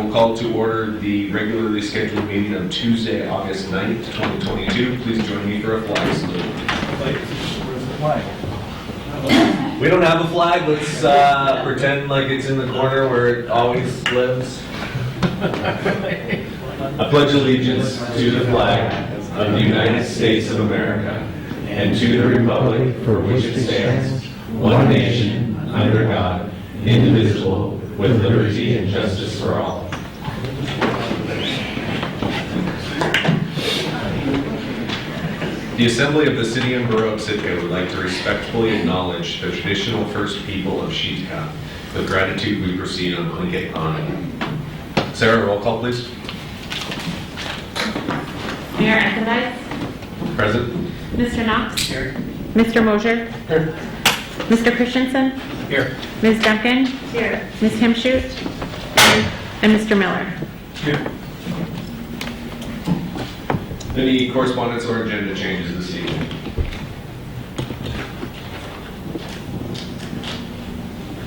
will call to order the regularly scheduled meeting on Tuesday, August 9th, 2022. Please join me for a flag salute. Where's the flag? We don't have a flag. Let's pretend like it's in the corner where it always lives. I pledge allegiance to the flag of the United States of America and to the republic for which it stands, one nation, under God, indivisible, with liberty and justice for all. The Assembly of the City and Borough of Sitka would like to respectfully acknowledge the traditional First People of Sitka. With gratitude, we proceed on Tlingit Pond. Sarah, roll call, please. Mayor Eckendike. Present. Mr. Knox. Here. Mr. Mosier. Here. Mr. Christensen. Here. Ms. Duncan. Here. Ms. Himshoot. And Mr. Miller. Here. Any correspondence or agenda changes this evening?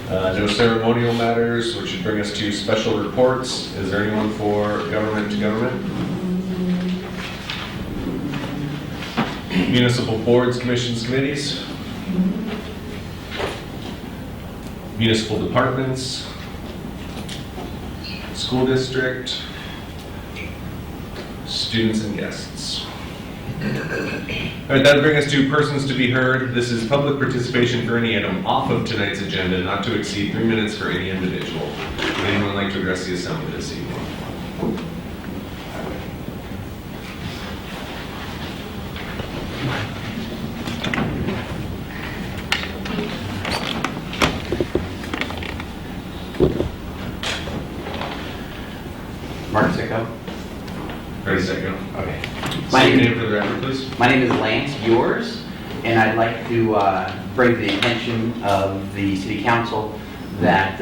No ceremonial matters, which should bring us to special reports. Is there anyone for government to government? Municipal boards, commissions, committees? Municipal departments? School district? Students and guests. All right, that brings us to persons to be heard. This is public participation for any item off of tonight's agenda, not to exceed 3 minutes for any individual. Would anyone like to address the assembly this evening? Mark Sitka. Ready, set, go. Okay. Say your name for the record, please. My name is Lance Yours, and I'd like to bring to the attention of the City Council that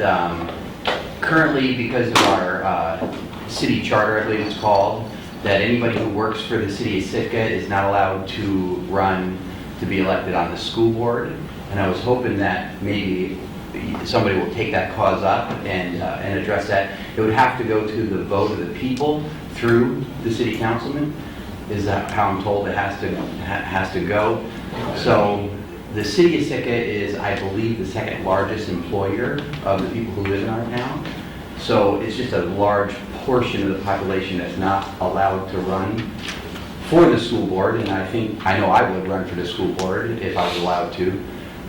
currently, because of our city charter, I believe it's called, that anybody who works for the City of Sitka is not allowed to run to be elected on the school board. And I was hoping that maybe somebody will take that cause up and address that. It would have to go to the vote of the people through the city councilman, is that how I'm told it has to go. So the City of Sitka is, I believe, the second largest employer of the people who live in our town. So it's just a large portion of the population that's not allowed to run for the school board. And I know I would run for the school board if I was allowed to.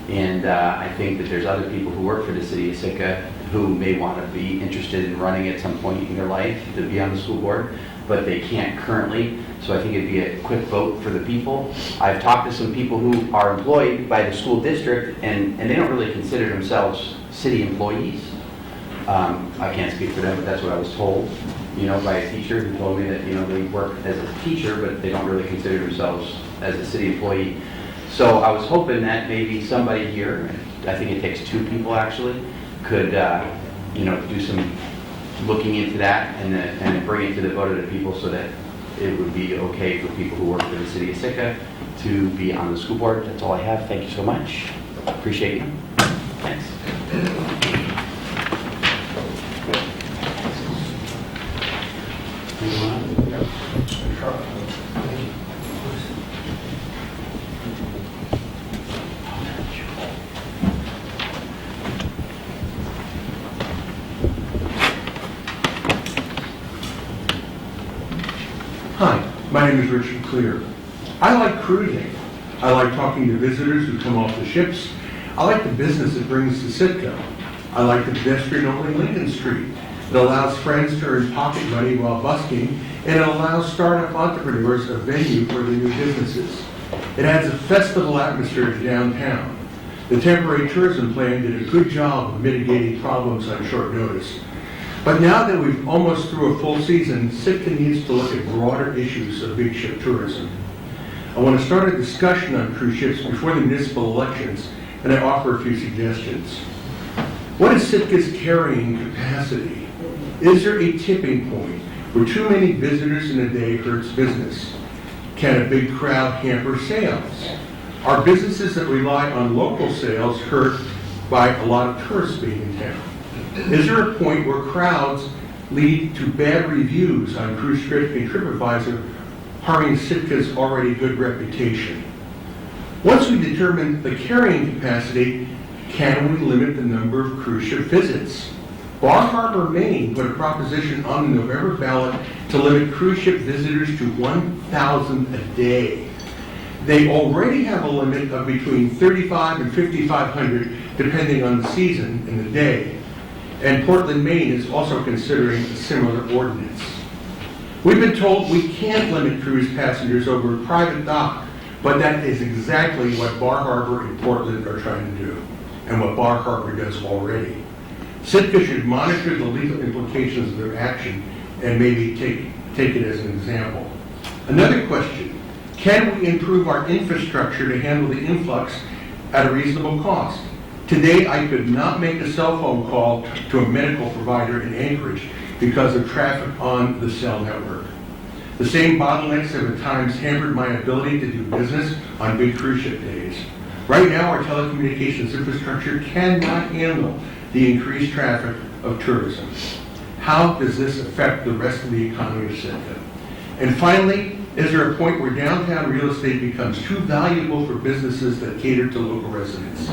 And I think that there's other people who work for the City of Sitka who may want to be interested in running at some point in their life to be on the school board, but they can't currently. So I think it'd be a quick vote for the people. I've talked to some people who are employed by the school district, and they don't really consider themselves city employees. I can't speak for them, but that's what I was told, by a teacher who told me that, they work as a teacher, but they don't really consider themselves as a city employee. So I was hoping that maybe somebody here, I think it takes 2 people actually, could do some looking into that and bring it to the vote of the people so that it would be okay for people who work for the City of Sitka to be on the school board. That's all I have. Thank you so much. Appreciate you. Thanks. Hi, my name is Richard Clear. I like cruising. I like talking to visitors who come off the ships. I like the business it brings to Sitka. I like the pedestrian-only Lincoln Street. It allows friends to earn pocket money while busking, and it allows startup entrepreneurs a venue for their new businesses. It adds a festival atmosphere to downtown. The temporary tourism plan did a good job of mitigating problems on short notice. But now that we've almost through a full season, Sitka needs to look at broader issues of big ship tourism. I want to start a discussion on cruise ships before the municipal elections, and I offer a few suggestions. What is Sitka's carrying capacity? Is there a tipping point where too many visitors in a day hurts business? Can a big crowd hamper sales? Are businesses that rely on local sales hurt by a lot of tourists being in town? Is there a point where crowds lead to bad reviews on cruise script and TripAdvisor, harming Sitka's already good reputation. Once we determine the carrying capacity, can we limit the number of cruise ship visits? Bar Harbor, Maine put a proposition on the November ballot to limit cruise ship visitors to 1,000 a day. They already have a limit of between 3,500 and 5,500 depending on the season and the day. And Portland, Maine is also considering a similar ordinance. We've been told we can't limit cruise passengers over a private dock, but that is exactly what Bar Harbor and Portland are trying to do, and what Bar Harbor does already. Sitka should monitor the legal implications of their action and maybe take it as an example. Another question, can we improve our infrastructure to handle the influx at a reasonable cost? Today, I could not make a cell phone call to a medical provider in Anchorage because of traffic on the cell network. The same bottlenecks have at times hampered my ability to do business on big cruise ship days. Right now, our telecommunications infrastructure cannot handle the increased traffic of tourism. How does this affect the rest of the economy of Sitka? And finally, is there a point where downtown real estate becomes too valuable for businesses that cater to local residents?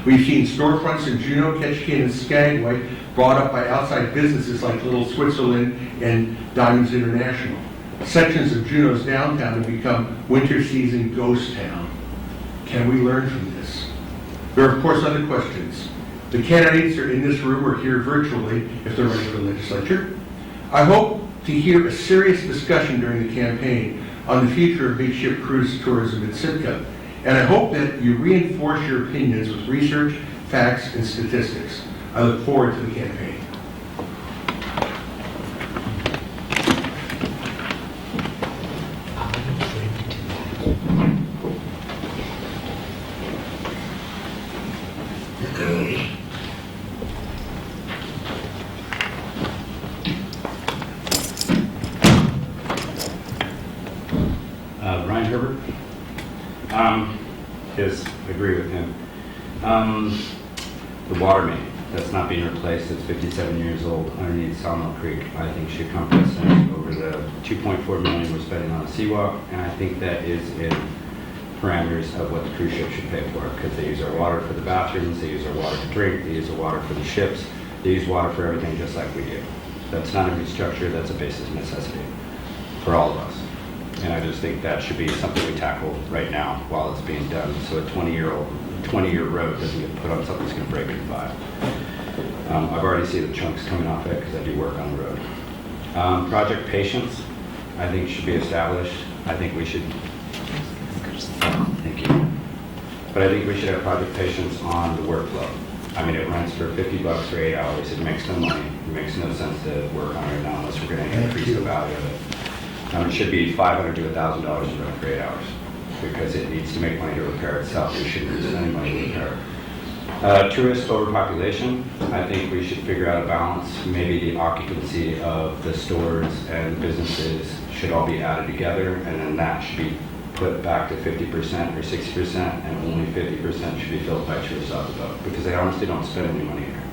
We've seen storefronts in Juneau, Ketchikan, and Skagway brought up by outside businesses like Little Switzerland and Diamonds International. Sections of Juneau's downtown have become winter season ghost town. Can we learn from this? There are, of course, other questions. The candidates are in this room or here virtually if they're running for the legislature. I hope to hear a serious discussion during the campaign on the future of big ship cruise tourism in Sitka. And I hope that you reinforce your opinions with research, facts, and statistics. I look forward to the campaign. Ryan Herbert. Yes, agree with him. The water main that's not being replaced, it's 57 years old underneath Sawmill Creek, I think should come to us over the $2.4 million we're spending on the seawalk, and I think that is in parameters of what the cruise ship should pay for, because they use our water for the bathrooms, they use our water to drink, they use our water for the ships, they use water for everything just like we do. That's not a restructure, that's a basic necessity for all of us. And I just think that should be something we tackle right now while it's being done, so a 20-year road doesn't get put on something that's going to break in 5. I've already seen the chunks coming off it because I do work on the road. Project patience, I think should be established. I think we should, thank you. But I think we should have project patience on the workflow. I mean, it runs for $50 for 8 hours. It makes no money. It makes no sense to work on it now unless we're going to increase the value of it. It should be $500 to $1,000 to run for 8 hours because it needs to make money to repair itself. We shouldn't use any money to repair it. Tourist overpopulation, I think we should figure out a balance. Maybe the occupancy of the stores and businesses should all be added together, and then that should be put back to 50% or 60%, and only 50% should be filled by tourists off the boat because they honestly don't spend any money here.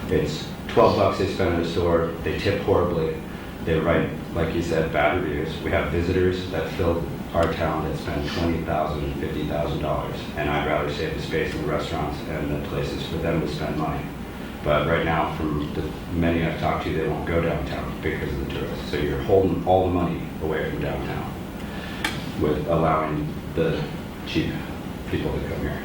It's $12 they spend at a store, they tip horribly. They write, like you said, bad reviews. We have visitors that fill our town that spend $20,000, $50,000, and I'd rather save the space in the restaurants and the places for them to spend money. But right now, from the many I've talked to, they won't go downtown because of the tourists. So you're holding all the money away from downtown with allowing the cheap people to come here.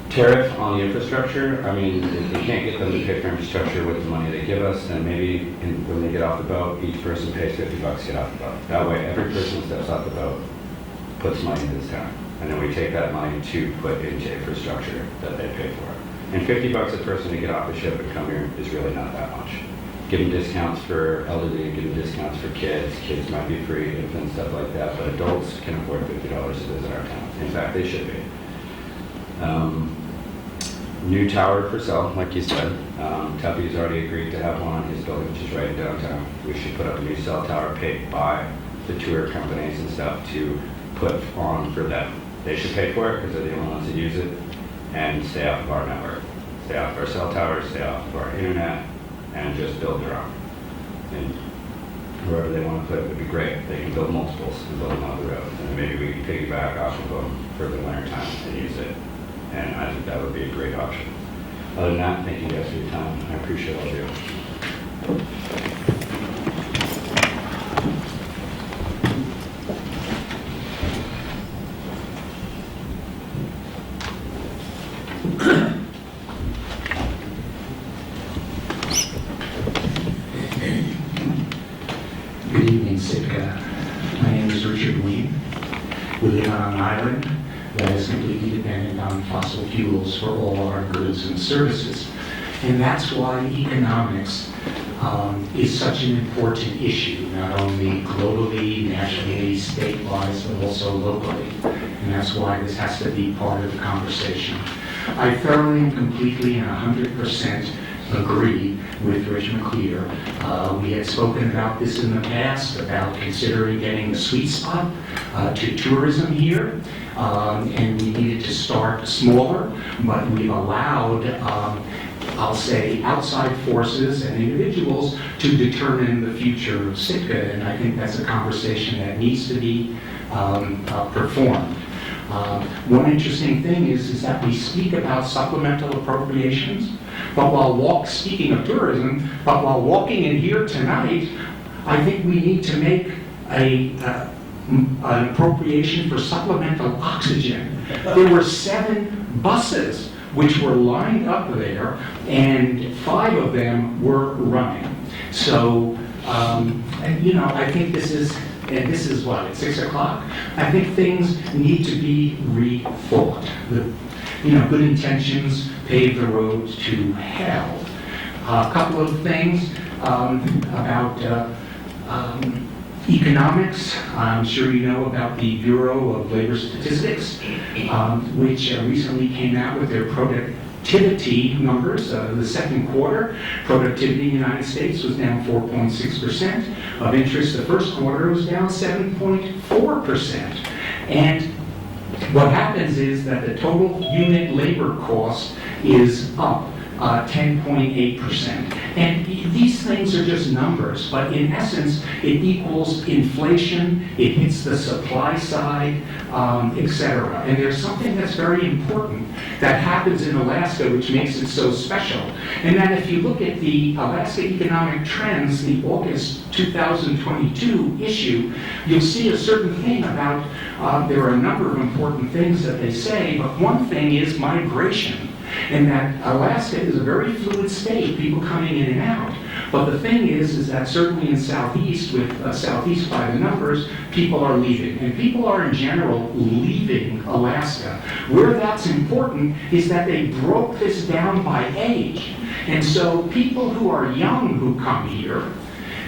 Tariff on the infrastructure, I mean, if we can't get them to pay for infrastructure with the money they give us, then maybe when they get off the boat, each person pays $50 to get off the boat. That way, every person that steps off the boat puts money into this town. And then we take that money to put into infrastructure that they pay for. And $50 a person to get off the ship and come here is really not that much. Give them discounts for elderly, give them discounts for kids. Kids might be free, infants, stuff like that, but adults can afford $50 to visit our town. In fact, they should be. New tower for sale, like you said. Tuffy's already agreed to have one on his building, which is right in downtown. We should put up a new cell tower paid by the tour companies and stuff to put on for them. They should pay for it because they're the only ones that use it and stay off of our network. stay off our cell towers, stay off of our internet, and just build their own. And wherever they want to put it would be great. They can build multiples and build them on the road. And maybe we can piggyback off of them for the winter time and use it. And I think that would be a great option. Other than that, thank you guys for your time. I appreciate all of you. Good evening, Sitka. My name is Richard Weed. We live on an island that is completely dependent on fossil fuels for all our goods and services. And that's why economics is such an important issue, not only globally, nationally, state-wise, but also locally. And that's why this has to be part of the conversation. I thoroughly and completely and 100% agree with Rich McClear. We had spoken about this in the past, about considering getting a sweet spot to tourism here, and we needed to start smaller, but we've allowed, I'll say, outside forces and individuals to determine the future of Sitka, and I think that's a conversation that needs to be performed. One interesting thing is that we speak about supplemental appropriations, but speaking of tourism, but while walking in here tonight, I think we need to make an appropriation for supplemental oxygen. There were 7 buses which were lined up there, and 5 of them were running. So, I think this is what, at 6 o'clock? I think things need to be rethought. Good intentions pave the road to hell. A couple of things about economics. I'm sure you know about the Bureau of Labor Statistics, which recently came out with their productivity numbers. The second quarter, productivity in the United States was down 4.6%. Of interest, the first quarter was down 7.4%. And what happens is that the total unit labor cost is up 10.8%. And these things are just numbers, but in essence, it equals inflation, it hits the supply side, etc. And there's something that's very important that happens in Alaska which makes it so special. And that if you look at the Alaska Economic Trends, the August 2022 issue, you'll see a certain thing about, there are a number of important things that they say, but one thing is migration. And that Alaska is a very fluid state, people coming in and out. But the thing is that certainly in Southeast, with Southeast by the numbers, people are leaving. And people are in general leaving Alaska. Where that's important is that they broke this down by age. And so people who are young who come here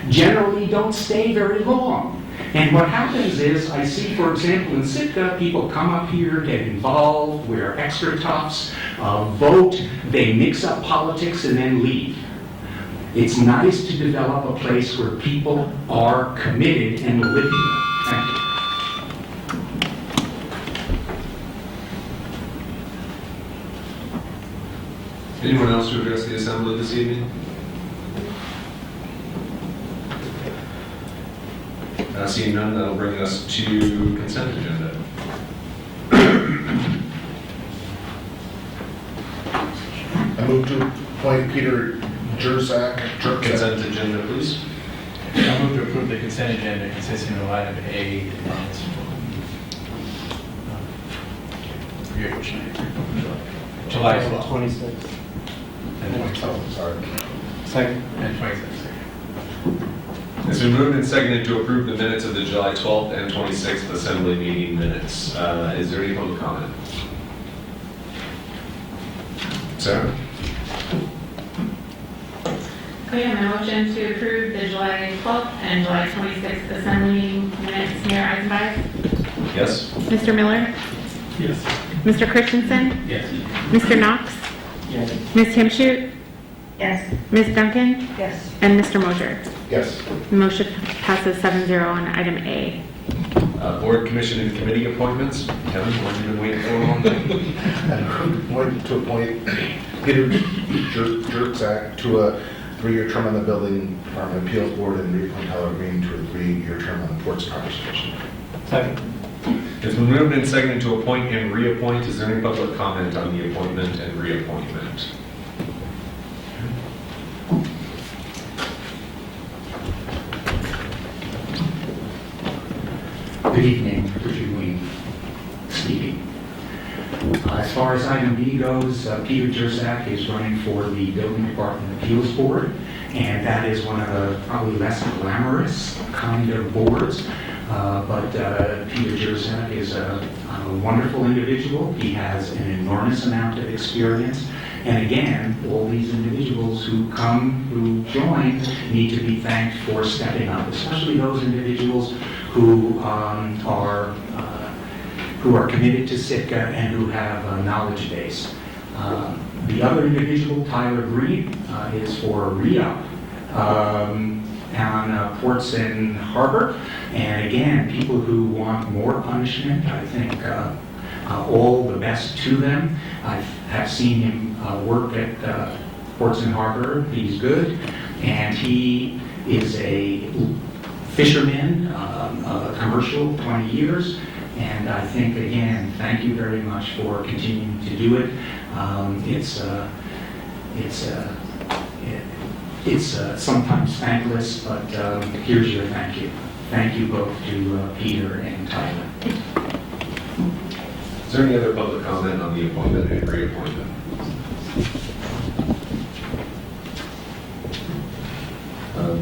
generally don't stay very long. And what happens is, I see, for example, in Sitka, people come up here, get involved, wear extra tufts, vote, they mix up politics, and then leave. It's nice to develop a place where people are committed and live here. Thank you. Anyone else to address the assembly this evening? Seeing none, that'll bring us to consent agenda. I move to appoint Peter Jerzak. Consent agenda, please. I move to approve the consent agenda consisting of item A, July 12th. 26th. And 26th. Sorry. Second. And 26th. It's been moved and seconded to approve the minutes of the July 12th and 26th Assembly meeting minutes. Is there any public comment? Sarah? We have a motion to approve the July 12th and July 26th Assembly minutes. Mayor Eisenberg? Yes? Mr. Miller? Yes. Mr. Christensen? Yes. Mr. Knox? Yes. Ms. Himshoot? Yes. Ms. Duncan? Yes. And Mr. Mosier? Yes. The motion passes 7-0 on item A. Board, commission, and committee appointments. Kevin, what have you been waiting for long? To appoint Peter Jertzak to a 3-year term on the Building Department Appeals Board and reappoint Tyler Green to a 3-year term on the Ports and Harbors Commission. Second. It's been moved and seconded to appoint and reappoint. Is there any public comment on the appointment and reappointment? Good evening, Richard Wayne speaking. As far as item B goes, Peter Jerzak is running for the Building Department Appeals Board, and that is one of the probably less glamorous kind of boards. But Peter Jerzak is a wonderful individual. He has an enormous amount of experience. And again, all these individuals who join, need to be thanked for stepping up, especially those individuals who are committed to Sitka and who have a knowledge base. The other individual, Tyler Green, is for re-up on Ports and Harbor. And again, people who want more punishment, I think all the best to them. I have seen him work at Ports and Harbor. He's good. And he is a fisherman, commercial, 20 years. And I think, again, thank you very much for continuing to do it. It's sometimes thankless, but here's your thank you. Thank you both to Peter and Tyler. Is there any other public comment on the appointment and reappointment?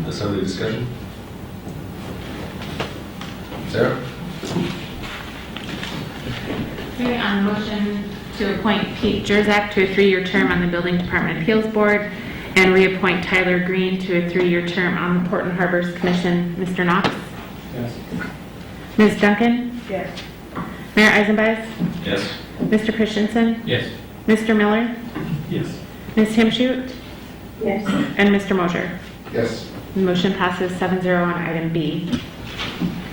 Assembly discussion? Sarah? Okay, on the motion to appoint Pete Jerzak to a 3-year term on the Building Department Appeals Board and reappoint Tyler Green to a 3-year term on the Port and Harbors Commission, Mr. Knox? Yes. Ms. Duncan? Yes. Mayor Eisenbeis? Yes. Mr. Christensen? Yes. Mr. Miller? Yes. Ms. Himshoot? Yes. And Mr. Mosher? Yes. The motion passes 7-0 on item B.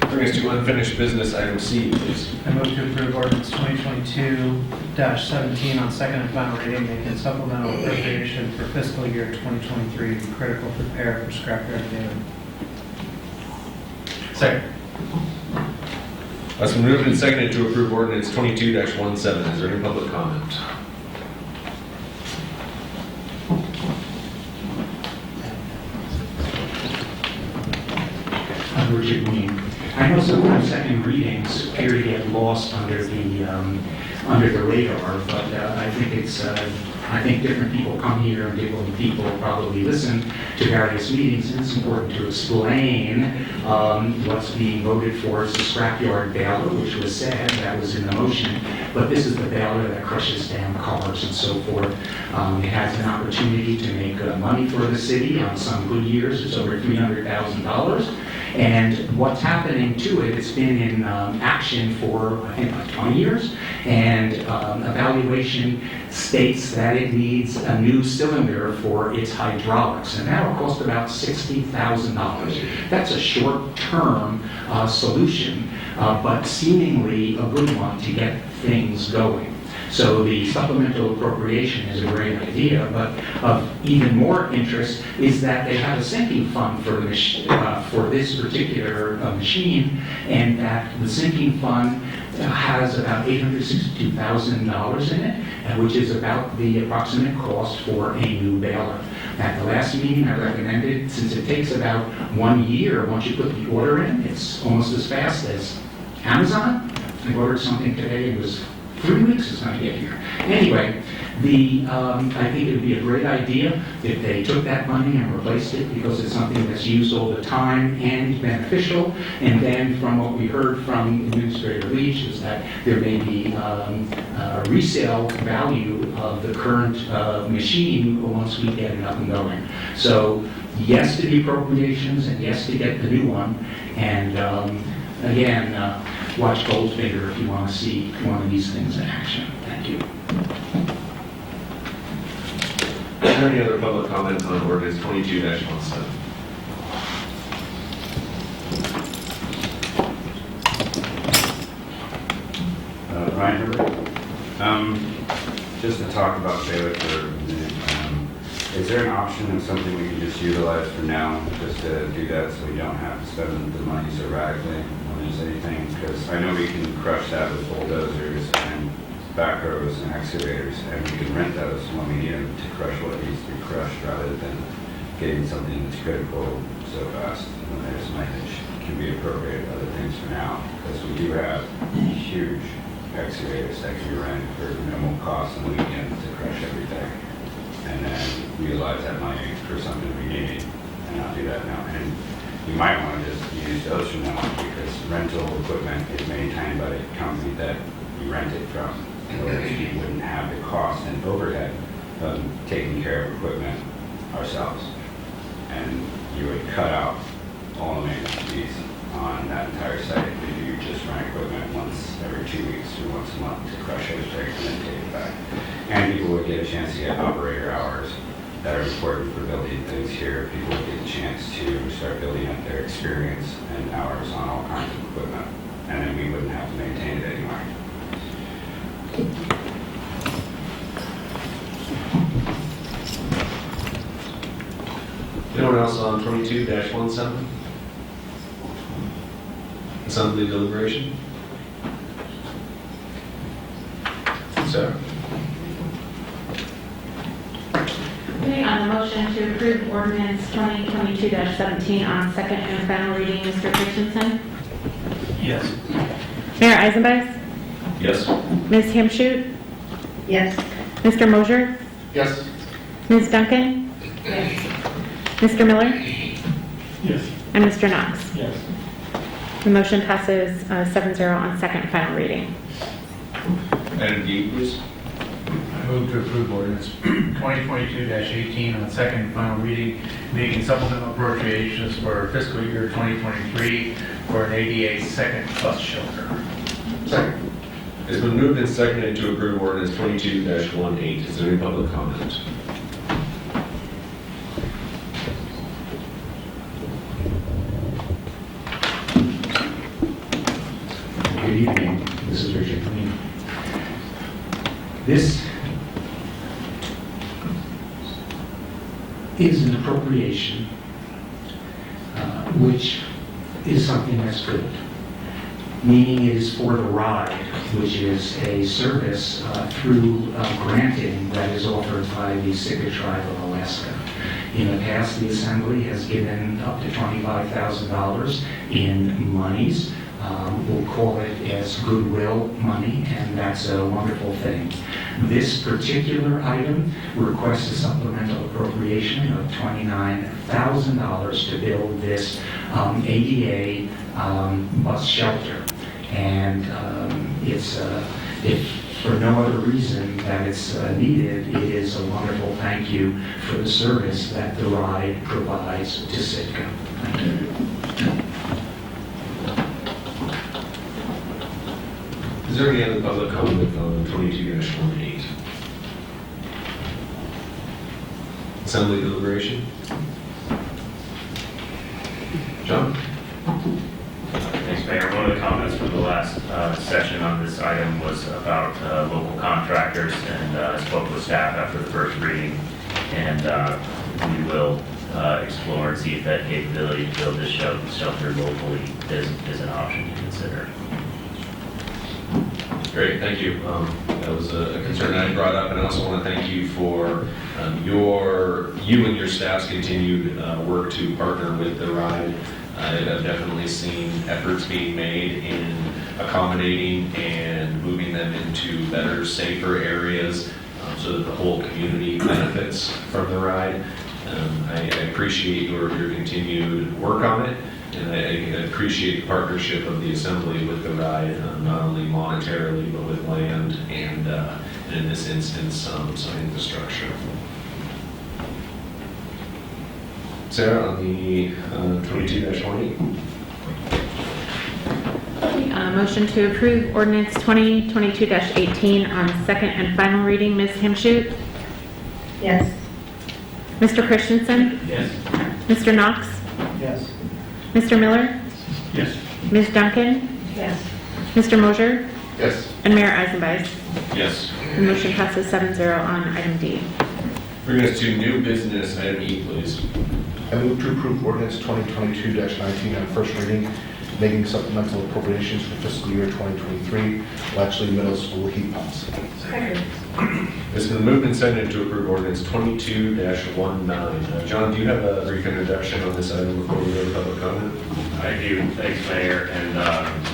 Bring us to unfinished business, item C, please. I move to approve ordinance 2022-17 on second and final reading, making supplemental appropriation for fiscal year 2023 to be critical prepare for scrapyard payment. Second. It's been moved and seconded to approve ordinance 22-17. Is there any public comment? I'm Richard Wayne. I know sometimes second readings appear to get lost under the radar, but I think different people come here and different people probably listen to various meetings, and it's important to explain what's being voted for. It's the scrapyard baler, which was said, that was in the motion, but this is the baler that crushes down cars and so forth. It has an opportunity to make money for the city. On some good years, it's over $300,000. And what's happening to it, it's been in action for, I think, like 20 years, and evaluation states that it needs a new cylinder for its hydraulics, and that'll cost about $60,000. That's a short-term solution, but seemingly a good one to get things going. So the supplemental appropriation is a great idea, but of even more interest is that they have a sinking fund for this particular machine, and that the sinking fund has about $862,000 in it, which is about the approximate cost for a new baler. At the last meeting, I recommended, since it takes about 1 year once you put the order in, it's almost as fast as Amazon. I ordered something today, it was 3 weeks it's going to get here. Anyway, I think it would be a great idea if they took that money and replaced it, because it's something that's used all the time and beneficial. And then from what we heard from Administrator Leach is that there may be a resale value of the current machine once we get it up and going. So yes to the appropriations and yes to get the new one. And again, watch Goldfinger if you want to see one of these things in action. Thank you. Is there any other public comment on ordinance 22-17? Ryan Herbert. Just to talk about Bailiff for a minute, is there an option of something we can just utilize for now, just to do that so we don't have to spend the money so radically when there's anything? Because I know we can crush that with bulldozers and backhoes and excavators, and we can rent those when we need them to crush what needs to be crushed rather than getting something that's critical so fast when there's mileage. Can be appropriate other things for now, because we do have huge excavators that can be rented for minimal cost on the weekend to crush everything, and then utilize that money for something we need and not do that now. And you might want to just use those from now on, because rental equipment is maintained by the company that you rent it from. In other words, we wouldn't have the cost and overhead of taking care of equipment ourselves, and you would cut out all the maintenance fees on that entire site if you just rent equipment once every 2 weeks or once a month to crush everything and then take it back. And people would get a chance to get operator hours that are important for building things here. People would get a chance to start building up their experience and hours on all kinds of equipment, and then we wouldn't have to maintain it anymore. Anyone else on 22-17? Assembly deliberation? Sarah? Okay, on the motion to approve ordinance 2022-17 on second and final reading, Mr. Christensen? Yes. Mayor Eisenbeis? Yes. Ms. Hamshute? Yes. Mr. Mosier? Yes. Ms. Duncan? Yes. Mr. Miller? Yes. And Mr. Knox? Yes. The motion passes 7-0 on second and final reading. Item D, please. I move to approve ordinance 2022-18 on second and final reading, making supplemental appropriations for fiscal year 2023 for an ADA second bus shelter. Second. It's been moved and seconded to approve ordinance 22-18. Is there any public comment? Good evening, this is Richard Clean. This is an appropriation, which is something that's good, meaning it is for the ride, which is a service through granting that is offered by the Sitka Tribe of Alaska. In the past, the Assembly has given up to $25,000 in monies. We'll call it as goodwill money, and that's a wonderful thing. This particular item requests a supplemental appropriation of $29,000 to build this ADA bus shelter. And it's, if for no other reason that it's needed, it is a wonderful thank you for the service that the ride provides to Sitka. Thank you. Is there any other public comment on 22-18? Assembly deliberation? John? Thanks, Mayor. One of the comments from the last session on this item was about local contractors, and I spoke with staff after the first reading, and we will explore and see if that capability to build this shelter locally is an option to consider. Great, thank you. That was a concern I brought up, and I also want to thank you for you and your staff's continued work to partner with the ride. I've definitely seen efforts being made in accommodating and moving them into better, safer areas so that the whole community benefits from the ride. I appreciate your continued work on it, and I appreciate the partnership of the Assembly with the ride, not only monetarily, but with land and in this instance, some infrastructure. Sarah, on the 22-20. Motion to approve ordinance 2022-18 on second and final reading, Ms. Hamshute? Yes. Mr. Christensen? Yes. Mr. Knox? Yes. Mr. Miller? Yes. Ms. Duncan? Yes. Mr. Mosier? Yes. And Mayor Eisenbeis. Yes. The motion passes 7-0 on item D. Bring us to new business, item E, please. I move to approve ordinance 2022-19 on first reading, making supplemental appropriations for fiscal year 2023, Blatchley Middle School heat pumps. Second. It's been moved and seconded to approve ordinance 22-19. John, do you have a brief introduction on this item before we go to public comment? I do. Thanks, Mayor. And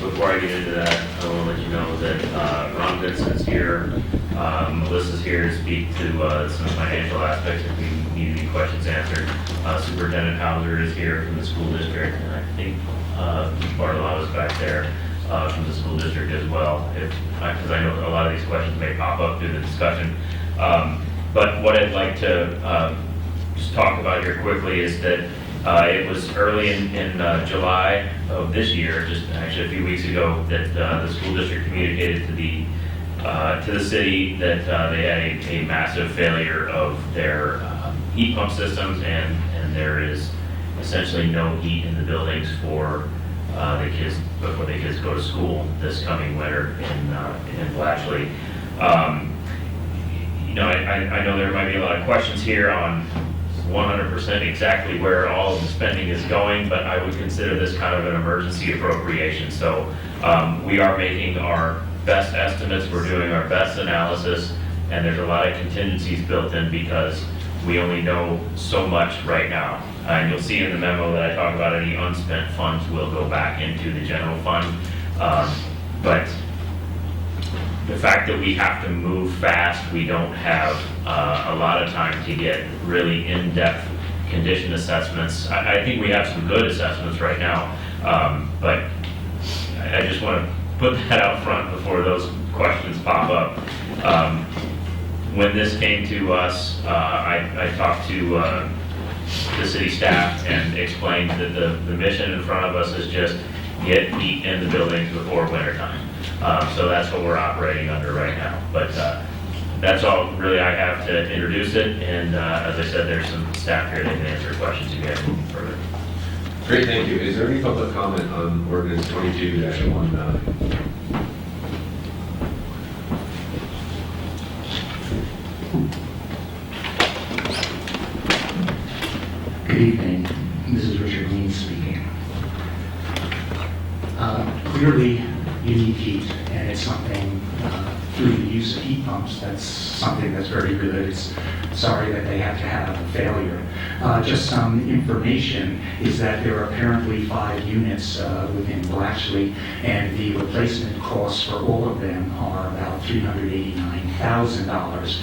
before I get into that, I want to let you know that Ron Vincent's here. Melissa's here to speak to some financial aspects if we need any questions answered. Superintendent Hauser is here from the school district, and I think Bartolome is back there from the school district as well, because I know a lot of these questions may pop up through the discussion. But what I'd like to just talk about here quickly is that it was early in July of this year, just actually a few weeks ago, that the school district communicated to the city that they had a massive failure of their heat pump systems, and there is essentially no heat in the buildings for the kids before the kids go to school this coming winter in Blatchley. You know, I know there might be a lot of questions here on 100% exactly where all of the spending is going, but I would consider this kind of an emergency appropriation. So we are making our best estimates, we're doing our best analysis, and there's a lot of contingencies built in because we only know so much right now. And you'll see in the memo that I talk about any unspent funds will go back into the general fund. But the fact that we have to move fast, we don't have a lot of time to get really in-depth condition assessments. I think we have some good assessments right now, but I just want to put that out front before those questions pop up. When this came to us, I talked to the city staff and explained that the mission in front of us is just get heat in the buildings before winter time. So that's what we're operating under right now. But that's all really I have to introduce it. And as I said, there's some staff here that can answer questions you guys moving further. Great, thank you. Is there any public comment on ordinance 22-19? Good evening. This is Richard Green speaking. Clearly, you need heat, and it's something through the use of heat pumps, that's something that's very good. It's sorry that they had to have a failure. Just some information is that there are apparently 5 units within Blatchley, and the replacement costs for all of them are about $389,000.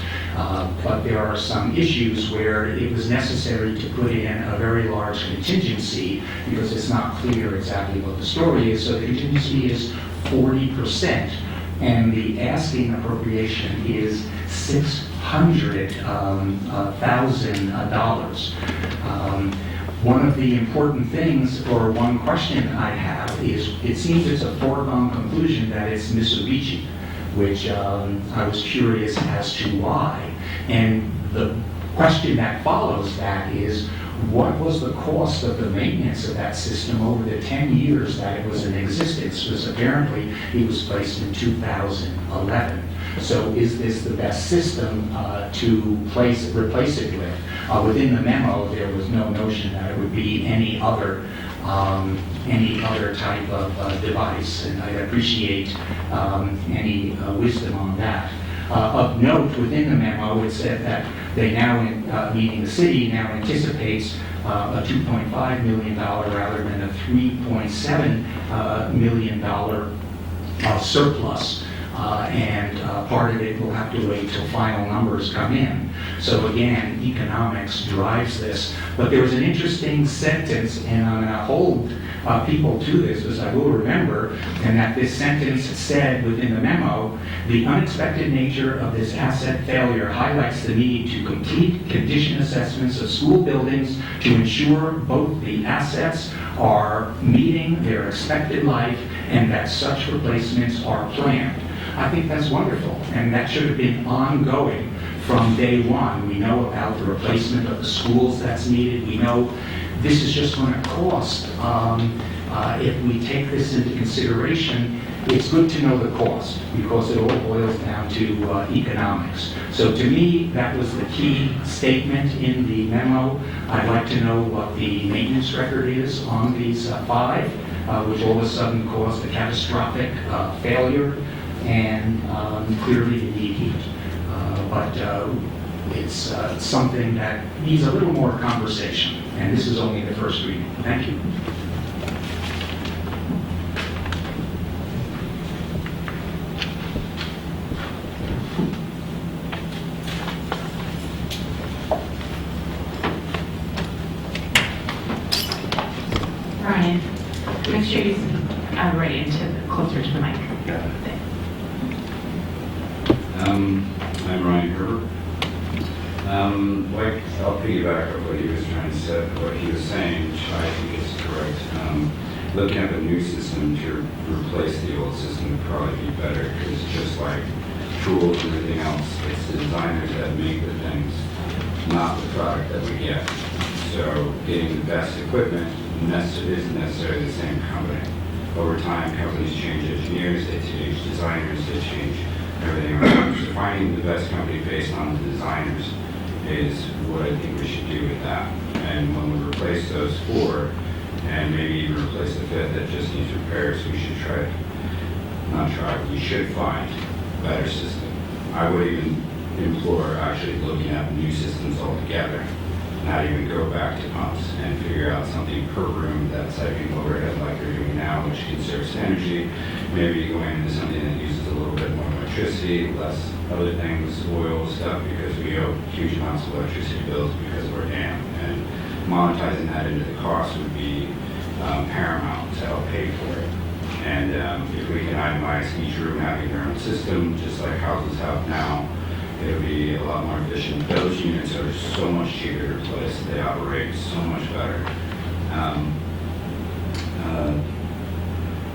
But there are some issues where it was necessary to put in a very large contingency because it's not clear exactly what the story is. So the contingency is 40%, and the asking appropriation is $600,000. One of the important things, or one question I have, is it seems it's a foregone conclusion that it's Mitsubishi, which I was curious as to why. And the question that follows that is, what was the cost of the maintenance of that system over the 10 years that it was in existence? Because apparently it was placed in 2011. So is this the best system to replace it with? Within the memo, there was no notion that it would be any other type of device, and I appreciate any wisdom on that. Of note, within the memo, it said that they now, meaning the city, now anticipates a $2.5 million rather than a $3.7 million surplus. And part of it will have to wait till final numbers come in. So again, economics drives this. But there was an interesting sentence, and I'm going to hold people to this, as I will remember, and that this sentence said within the memo, the unexpected nature of this asset failure highlights the need to complete condition assessments of school buildings to ensure both the assets are meeting their expected life and that such replacements are planned. I think that's wonderful, and that should have been ongoing from day one. We know about the replacement of the schools that's needed. We know this is just going to cost, if we take this into consideration, it's good to know the cost because it all boils down to economics. So to me, that was the key statement in the memo. I'd like to know what the maintenance record is on these 5, which all of a sudden caused a catastrophic failure, and clearly you need heat. But it's something that needs a little more conversation, and this is only the first reading. Thank you. Ryan, make sure you speak right closer to the mic. I'm Ryan Herbert. I'll piggyback on what he was trying to say, what he was saying, which I think is correct. Looking at the new system to replace the old system would probably be better, because just like tools and everything else, it's the designers that make the things, not the product that we get. So getting the best equipment isn't necessarily the same company. Over time, companies change engineers, they change designers, they change everything around. So finding the best company based on the designers is what I think we should do with that. And when we replace those 4, and maybe even replace the 5th that just needs repairs, we should we should find a better system. I would even implore actually looking at new systems altogether, not even go back to pumps, and figure out something per room that's saving overhead like they're doing now, which conserves energy. Maybe going into something that uses a little bit more electricity, less other things, oil stuff, because we owe huge amounts of electricity bills because of our dam. And monetizing that into the cost would be paramount to help pay for it. And if we can itemize each room having their own system, just like houses have now, it'll be a lot more efficient. Those units are so much cheaper to replace. They operate so much better.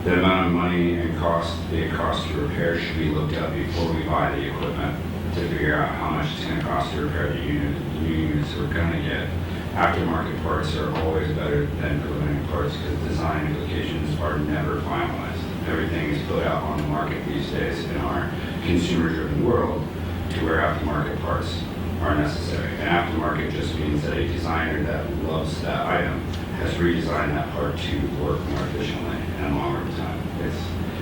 The amount of money and the cost to repair should be looked at before we buy the equipment to figure out how much it's going to cost to repair the new units that we're going to get. Aftermarket parts are always better than preliminary parts because design implications are never finalized. Everything is put out on the market these days in our consumer-driven world to where aftermarket parts are necessary. And aftermarket just means that a designer that loves that item has redesigned that part to work more efficiently and longer time. It's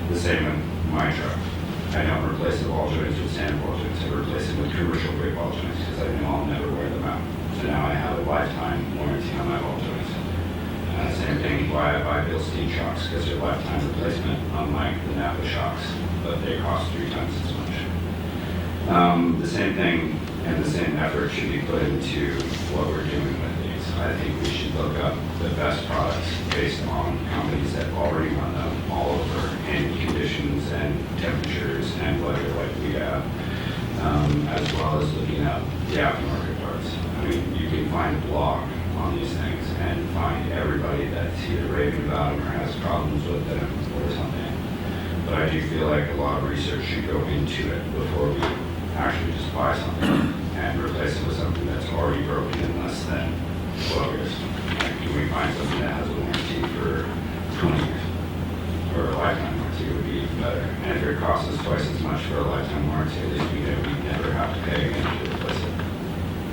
the same with my truck. I don't replace the ball joints with standard ball joints. I replace it with commercial grade ball joints because I know I'll never wear them out. So now I have a lifetime warranty on my ball joints. Same thing why I buy Bilstein shocks, because they're lifetime replacement, unlike the Napa shocks, but they cost 3 times as much. The same thing and the same effort should be put into what we're doing with these. I think we should look up the best products based on companies that already run them all over in conditions and temperatures and weather like we have, as well as looking at the aftermarket parts. I mean, you can find a blog on these things and find everybody that's either raving about them or has problems with them or something. But I do feel like a lot of research should go into it before we actually just buy something and replace it with something that's already broken in less than 12 years. Like, can we find something that has a warranty for 20 years? Or a lifetime warranty would be even better. And if it costs us twice as much for a lifetime warranty, at least we know we never have to pay again to replace it.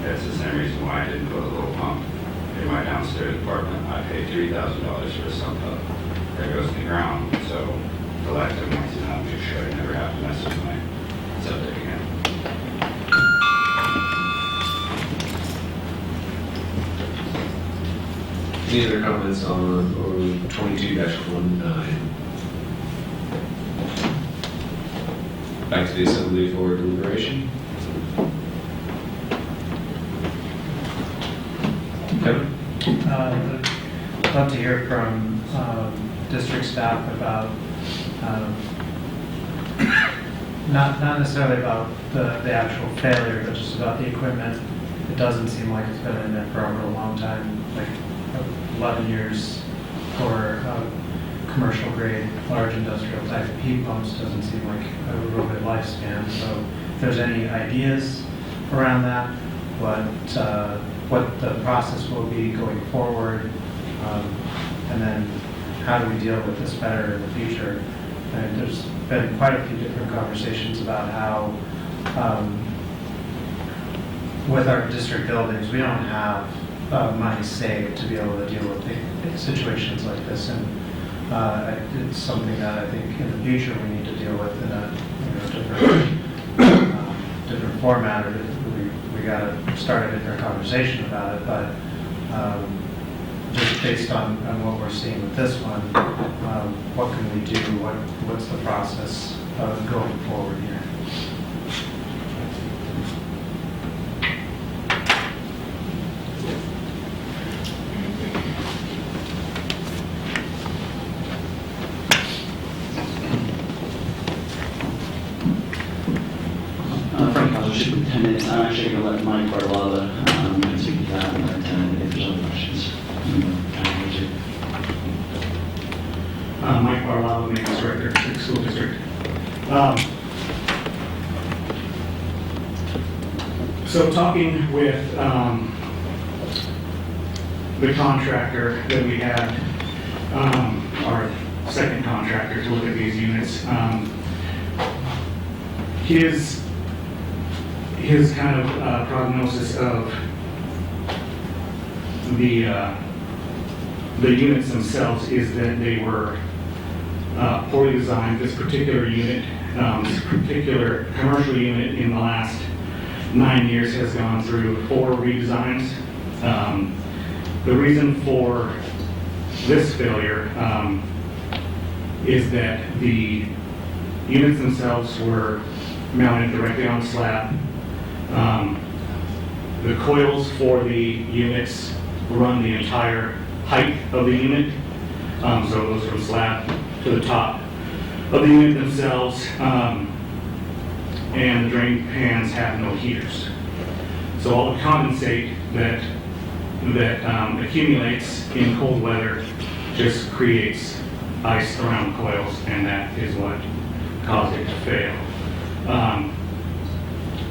That's the same reason why I didn't put a little pump in my downstairs apartment. I paid $3,000 for a sump pump that goes in the ground. So the lifetime warranty, I'll make sure I never have to mess with my septic again. Any other comments on 22-19? Back to the assembly for deliberation. Kevin? I'd love to hear from district staff about, not necessarily about the actual failure, but just about the equipment. It doesn't seem like it's been in there for a long time, like 11 years for commercial grade, large industrial type heat pumps doesn't seem like a real good lifespan. So if there's any ideas around that, what the process will be going forward, and then how do we deal with this better in the future? And there's been quite a few different conversations about how, with our district buildings, we don't have money saved to be able to deal with situations like this. And it's something that I think in the future we need to deal with in a different format, or we got to start a different conversation about it. But just based on what we're seeing with this one, what can we do? What's the process of going forward here? Superintendent, I'm actually going to let Mike Bartolata speak to that, and if there's other questions. Mike Bartolata, Maintenance Director, Sitka School District. So talking with the contractor that we had, our second contractor to look at these units, his kind of prognosis of the units themselves is that they were poorly designed. This particular unit, this particular commercial unit in the last 9 years has gone through 4 redesigns. The reason for this failure is that the units themselves were mounted directly on the slab. The coils for the units run the entire height of the unit, so it goes from slab to the top of the unit themselves, and the drain pans have no heaters. So all the condensate that accumulates in cold weather just creates ice around the coils, and that is what caused it to fail.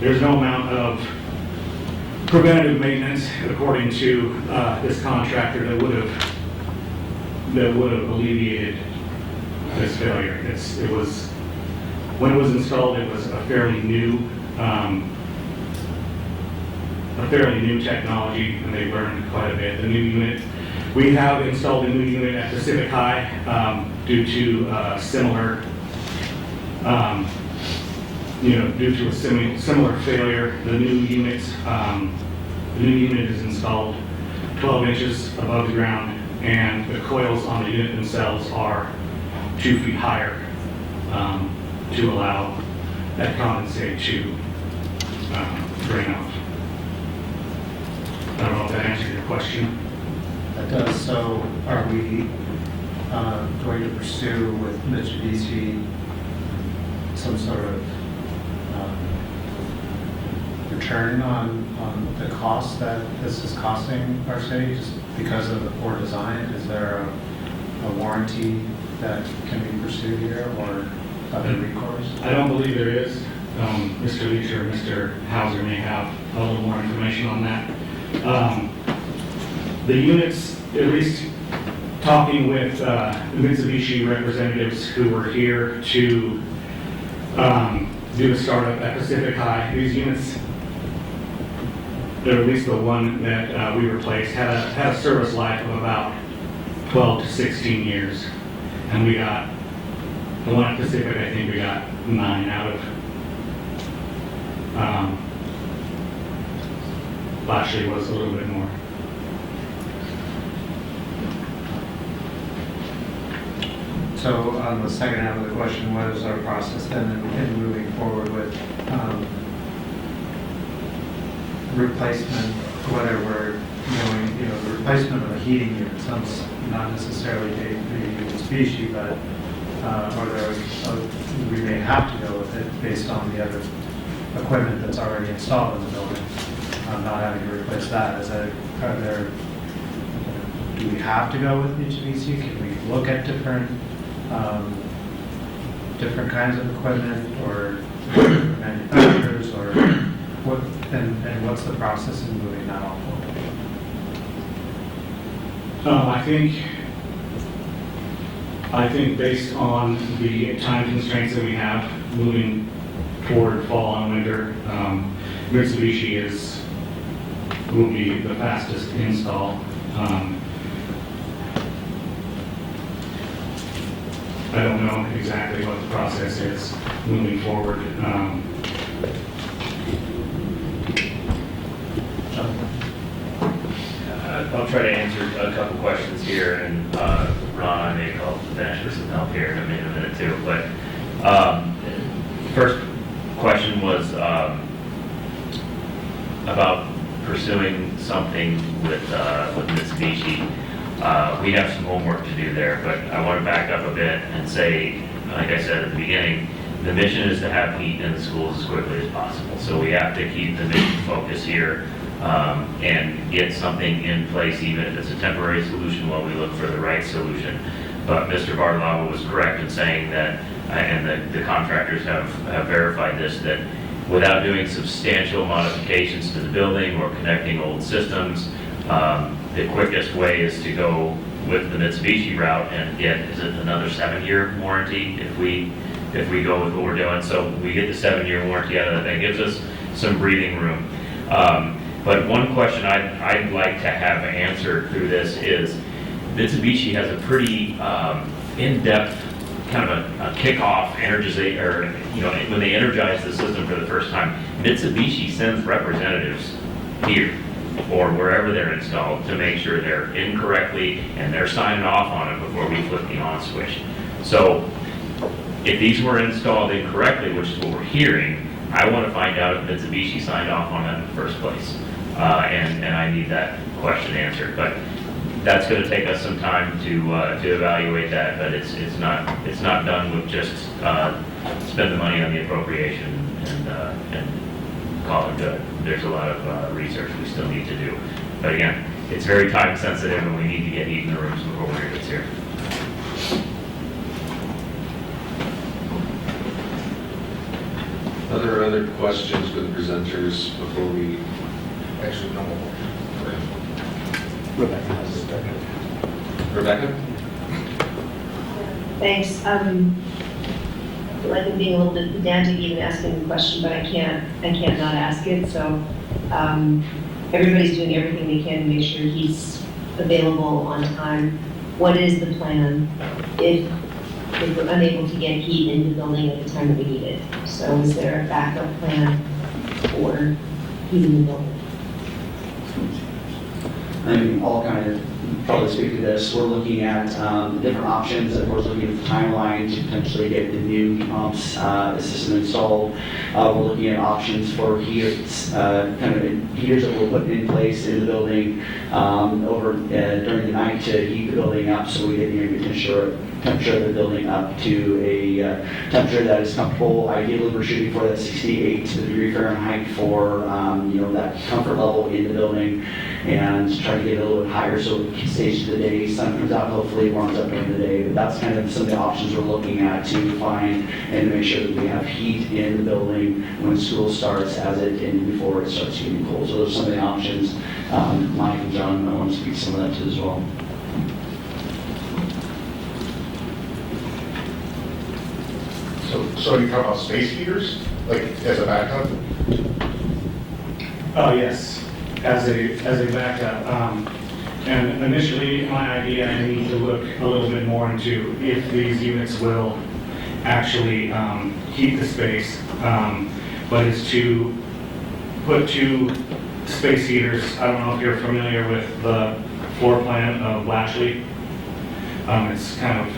There's no amount of preventative maintenance, according to this contractor, that would have alleviated this failure. It was, when it was installed, it was a fairly new technology, and they learned quite a bit. The new unit, we have installed a new unit at Pacific High due to similar. Due to a similar failure. The new unit is installed 12 inches above the ground, and the coils on the unit themselves are 2 feet higher to allow that condensate to drain off. I don't know if that answered your question. That does. So are we going to pursue with Mitsubishi some sort of return on the cost that this is costing our city just because of the poor design? Is there a warranty that can be pursued here, or other recourse? I don't believe there is. Mr. Leach or Mr. Hauser may have a little more information on that. The units, at least talking with Mitsubishi representatives who were here to do a startup at Pacific High, these units, or at least the one that we replaced, had a service life of about 12 to 16 years. And we got, the one at Pacific, I think we got 9 out of, last year was a little bit more. So on the second half of the question, what is our process then in moving forward with replacement, whether we're doing, the replacement of a heating unit, sounds not necessarily the species, but we may have to go with it based on the other equipment that's already installed in the building, not having to replace that. Do we have to go with Mitsubishi? Can we look at different kinds of equipment or manufacturers, or what? And what's the process in moving that all forward? I think I think based on the time constraints that we have moving toward fall and winter, Mitsubishi will be the fastest install. I don't know exactly what the process is moving forward. I'll try to answer a couple questions here, and Ron, I may call finish with some help here in a minute too. But first question was about pursuing something with Mitsubishi. We have some homework to do there, but I want to back up a bit and say, like I said at the beginning, the mission is to have heat in the schools as quickly as possible. So we have to keep the mission focus here and get something in place, even if it's a temporary solution, while we look for the right solution. But Mr. Bartolavo was correct in saying that, and the contractors have verified this, that without doing substantial modifications to the building or connecting old systems, the quickest way is to go with the Mitsubishi route and get, is it another 7-year warranty if we go with what we're doing? So we get the 7-year warranty out of that. That gives us some breathing room. But one question I'd like to have answered through this is, Mitsubishi has a pretty in-depth kind of a kickoff energization, or when they energize the system for the first time, Mitsubishi sends representatives here or wherever they're installed to make sure they're in correctly and they're signing off on it before we flip the on switch. So if these were installed incorrectly, which is what we're hearing, I want to find out if Mitsubishi signed off on that in the first place. And I need that question answered. But that's going to take us some time to evaluate that. But it's not done with just spend the money on the appropriation and call it good. There's a lot of research we still need to do. But again, it's very time sensitive, and we need to get heat in the rooms before winter gets here. Are there other questions with presenters before we? Actually, no more. Rebecca has a second. Rebecca? Thanks. I feel like I'm being a little bit pedantic even asking the question, but I can't not ask it. So everybody's doing everything they can to make sure he's available on time. What is the plan if we're unable to get heat in the building at the time that we need it? So is there a backup plan for heating the building? I mean, I'll kind of probably speak to this. We're looking at different options. Of course, looking at the timeline to potentially get the new heat pumps system installed. We're looking at options for heaters, heaters that we'll put in place in the building during the night to heat the building up, so we get the ambient temperature of the building up to a temperature that is comfortable. Ideally, we're shooting for that 68 degree Fahrenheit for that comfort level in the building, and try to get it a little bit higher so it stays through the day. Sun comes out, hopefully it warms up during the day. But that's kind of some of the options we're looking at to find and to make sure that we have heat in the building when school starts, and before it starts getting cold. So those are some of the options. Mike and John, I want to speak to some of that too as well. So you talk about space heaters, like as a backup? Oh, yes, as a backup. And initially, my idea, I need to look a little bit more into if these units will actually heat the space, but it's to put 2 space heaters. I don't know if you're familiar with the floor plan of Latchley. It's kind of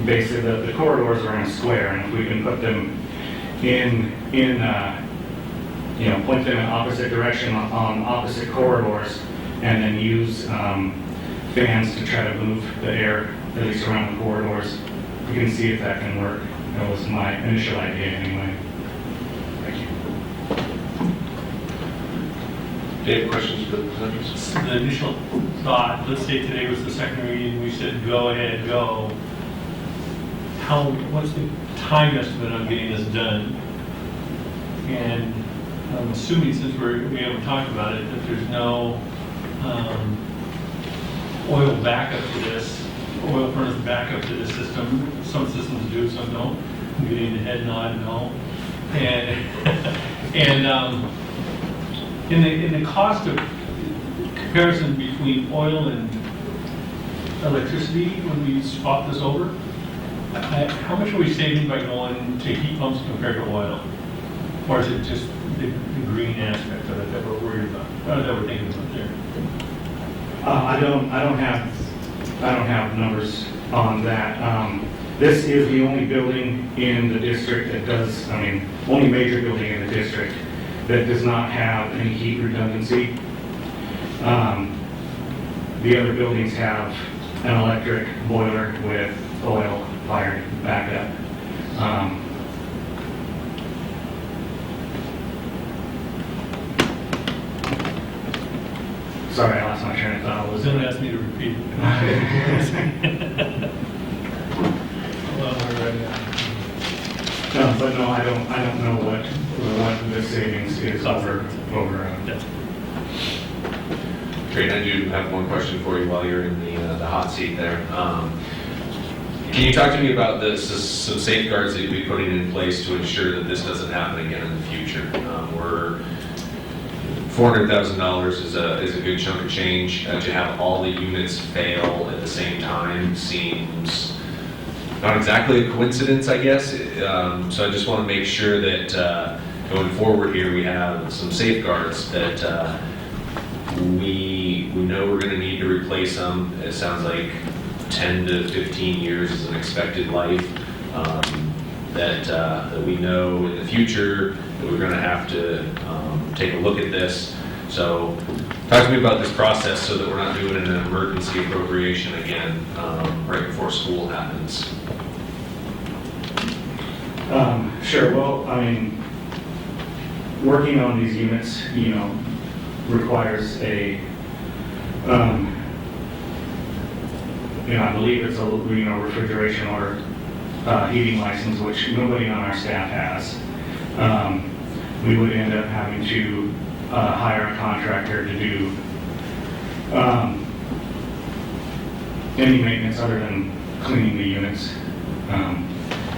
basically the corridors are in a square, and if we can put them point them in opposite direction on opposite corridors, and then use fans to try to move the air at least around the corridors. We can see if that can work. That was my initial idea anyway. Thank you. Dave, questions for the presenters? The initial thought, let's say today was the second reading, we said go ahead, go. What's the time estimate on getting this done? And I'm assuming, since we haven't talked about it, that there's no oil backup to this. oil furnace backup to the system. Some systems do, some don't. I'm getting the head nod, no. And in the cost of comparison between oil and electricity when we swap this over, how much are we saving by going to heat pumps compared to oil? Or is it just the green aspect of it that we're worried about, that we're thinking about there? I don't have numbers on that. This is the only building in the district that does, only major building in the district that does not have any heat redundancy. The other buildings have an electric boiler with oil-fired backup. Sorry, I lost my train of thought. Was Don't ask me to repeat. No, but no, I don't know what the savings is over. Great, I do have one question for you while you're in the hot seat there. Can you talk to me about some safeguards that you'll be putting in place to ensure that this doesn't happen again in the future? $400,000 is a good chunk of change. To have all the units fail at the same time seems not exactly a coincidence, I guess. So I just want to make sure that going forward here we have some safeguards that we know we're going to need to replace them. It sounds like 10 to 15 years is an expected life. That we know in the future that we're going to have to take a look at this. So talk to me about this process so that we're not doing an emergency appropriation again right before school happens. Sure. Well, working on these units, requires a, I believe it's a refrigeration or heating license, which nobody on our staff has. We would end up having to hire a contractor to do any maintenance other than cleaning the units.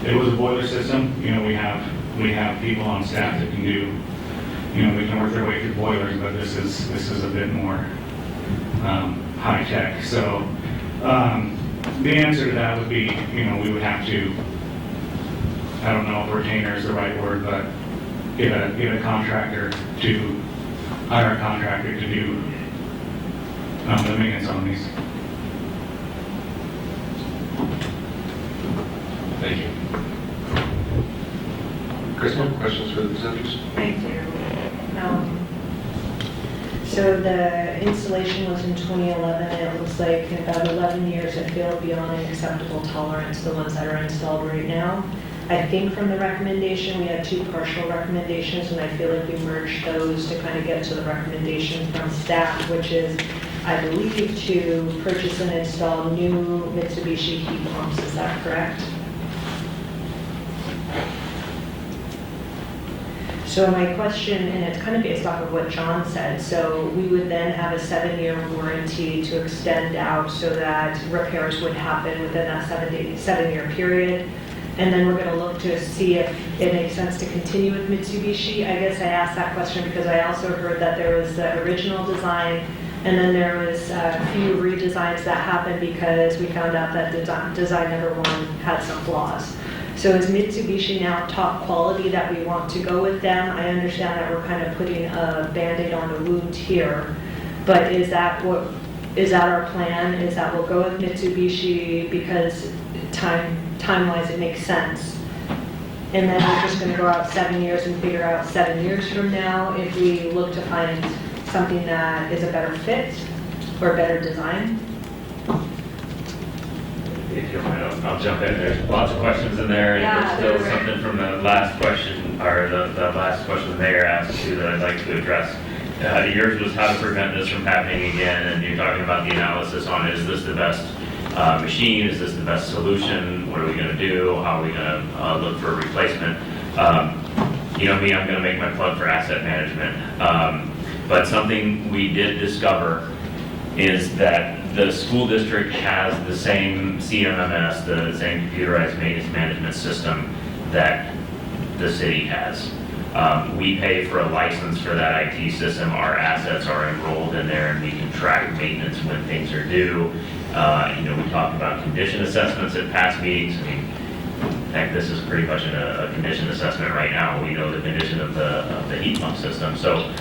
It was a boiler system. We have people on staff that can do, they can work their way through boilers, but this is a bit more high tech. So the answer to that would be, we would have to, I don't know if retainer is the right word, but get a contractor to hire a contractor to do the maintenance on these. Thank you. Crystal, questions for the presenters? Thank you. So the installation was in 2011, and it looks like in about 11 years it failed beyond an acceptable tolerance, the ones that are installed right now. I think from the recommendation, we had two partial recommendations, and I feel like we merged those to kind of get to the recommendation from staff, which is, I believe, to purchase and install new Mitsubishi heat pumps. Is that correct? So my question, and it's kind of based off of what John said, so we would then have a 7-year warranty to extend out so that repairs would happen within that 7-year period. And then we're going to look to see if it makes sense to continue with Mitsubishi. I guess I asked that question because I also heard that there was the original design, and then there was a few redesigns that happened because we found out that design number 1 had some flaws. So is Mitsubishi now top quality that we want to go with them? I understand that we're kind of putting a Band-Aid on the wound here, but is that our plan? Is that we'll go with Mitsubishi because time-wise it makes sense? And then we're just going to go out 7 years and figure out 7 years from now if we look to find something that is a better fit or better design? If you want, I'll jump in. There's lots of questions in there, and Yeah, there's still something from the last question, or the last question the mayor asked too that I'd like to address. Yours was how to prevent this from happening again, and you're talking about the analysis on is this the best machine? Is this the best solution? What are we going to do? How are we going to look for a replacement? You know me, I'm going to make my plug for asset management. But something we did discover is that the school district has the same CMMS, the same computerized maintenance management system that the city has. We pay for a license for that IT system. Our assets are enrolled in there, and we can track maintenance when things are due. We talked about condition assessments at past meetings. I mean, heck, this is pretty much a condition assessment right now. We know the condition of the heat pump system. So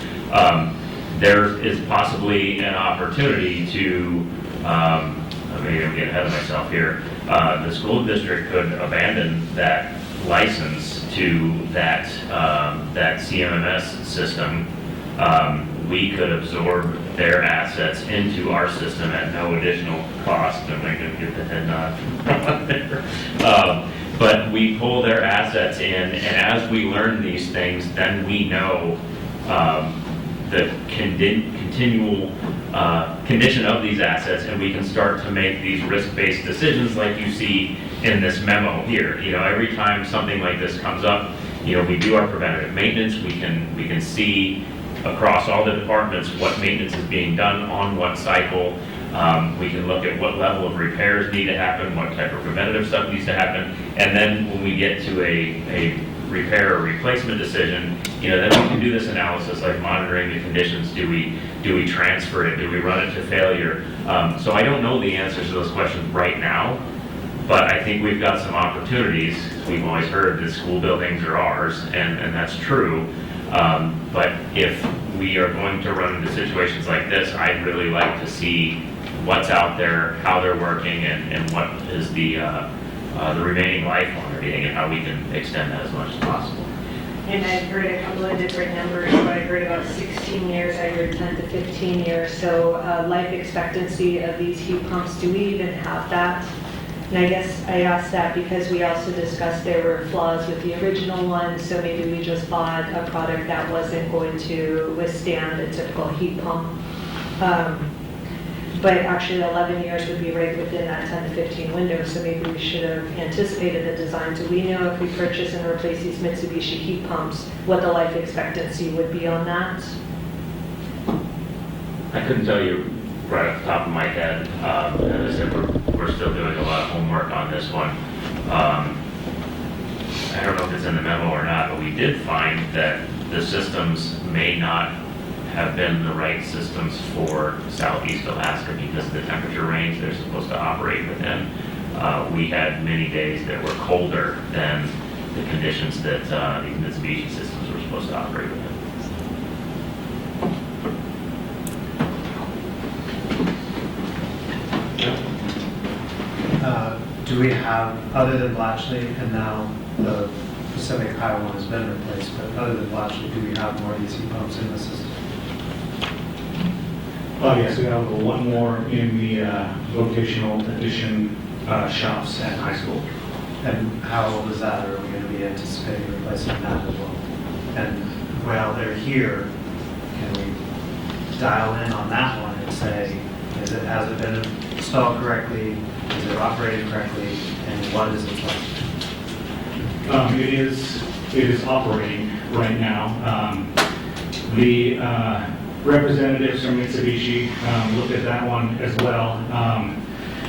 there is possibly an opportunity to, maybe I'm getting ahead of myself here, the school district could abandon that license to that CMMS system. We could absorb their assets into our system at no additional cost. I'm not going to get the head nod there. But we pull their assets in, and as we learn these things, then we know the continual condition of these assets, and we can start to make these risk-based decisions like you see in this memo here. Every time something like this comes up, we do our preventative maintenance. We can see across all the departments what maintenance is being done on what cycle. We can look at what level of repairs need to happen, what type of preventative stuff needs to happen, and then when we get to a repair or replacement decision, then we can do this analysis like monitoring the conditions. Do we transfer it? Do we run it to failure? So I don't know the answers to those questions right now, but I think we've got some opportunities. We've always heard that school buildings are ours, and that's true. But if we are going to run into situations like this, I'd really like to see what's out there, how they're working, and what is the remaining life on everything, and how we can extend that as much as possible. And I've heard a couple of different numbers, but I heard about 16 years, I heard 10 to 15 years. So life expectancy of these heat pumps, do we even have that? And I guess I asked that because we also discussed there were flaws with the original one, so maybe we just bought a product that wasn't going to withstand a typical heat pump. But actually 11 years would be right within that 10 to 15 window, so maybe we should have anticipated the design. Do we know if we purchase and replace these Mitsubishi heat pumps, what the life expectancy would be on that? I couldn't tell you right off the top of my head. As I said, we're still doing a lot of homework on this one. I don't know if it's in the memo or not, but we did find that the systems may not have been the right systems for Southeast Alaska because of the temperature range they're supposed to operate within. We had many days that were colder than the conditions that the Mitsubishi systems were supposed to operate within. Do we have, other than Blatchley, and now the Pacific Highway one has been replaced, but other than Blatchley, do we have more of these heat pumps in the system? Oh, yes, we have one more in the vocational addition shops at high school. And how old is that? Or are we going to be anticipating replacing that as well? And while they're here, can we dial in on that one and say, has it been installed correctly? Is it operating correctly? And what is its life? It is operating right now. The representatives from Mitsubishi looked at that one as well.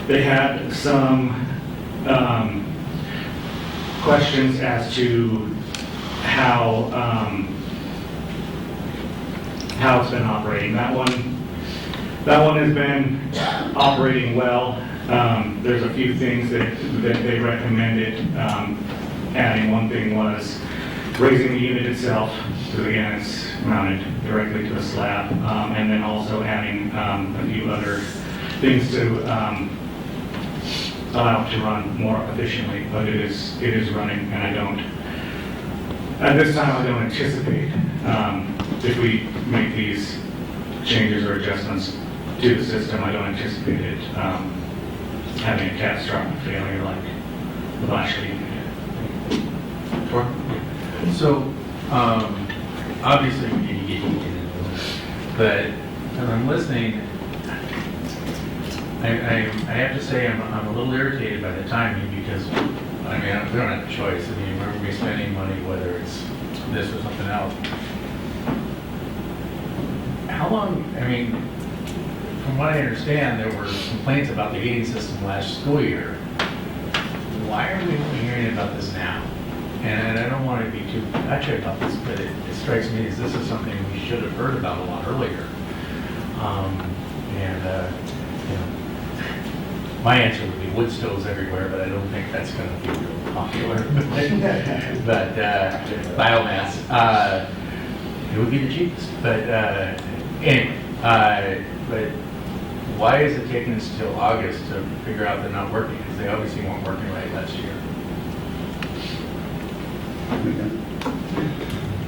They had some questions as to how it's been operating. That one has been operating well. There's a few things that they recommended adding. One thing was raising the unit itself, because again, it's mounted directly to a slab, and then also adding a few other things to allow it to run more efficiently. But it is running, and at this time, I don't anticipate if we make these changes or adjustments to the system, I don't anticipate it having a catastrophic failure like the last unit. So, obviously we need to get into this, but as I'm listening, I have to say I'm a little irritated by the timing because, I mean, we don't have a choice. I mean, we're going to be spending money whether it's this or something else. How long, I mean, from what I understand, there were complaints about the heating system last school year. Why are we only hearing about this now? And I don't want to be too patchy about this, but it strikes me as this is something we should have heard about a lot earlier. You know, my answer would be wood stoves everywhere, but I don't think that's going to be real popular. But biomass, it would be the cheapest. But anyway, but why is it taking us till August to figure out they're not working? Because they obviously weren't working right last year.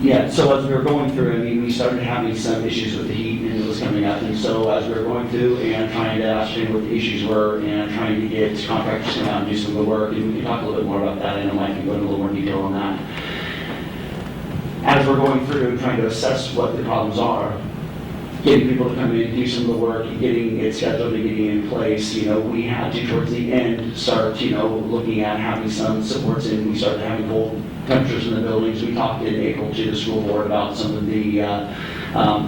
Yeah, so as we were going through, I mean, we started having some issues with the heat and it was coming up. And so as we were going through and trying to ascertain what the issues were and trying to get contractors to come out and do some of the work, and we can talk a little bit more about that. I know Mike can go into a little more detail on that. As we're going through and trying to assess what the problems are, getting people to come in and do some of the work, getting it scheduled and getting it in place, you know, we had to, towards the end, start, you know, looking at having some supports in. We started having cold temperatures in the buildings. We talked in April to the school board about some of the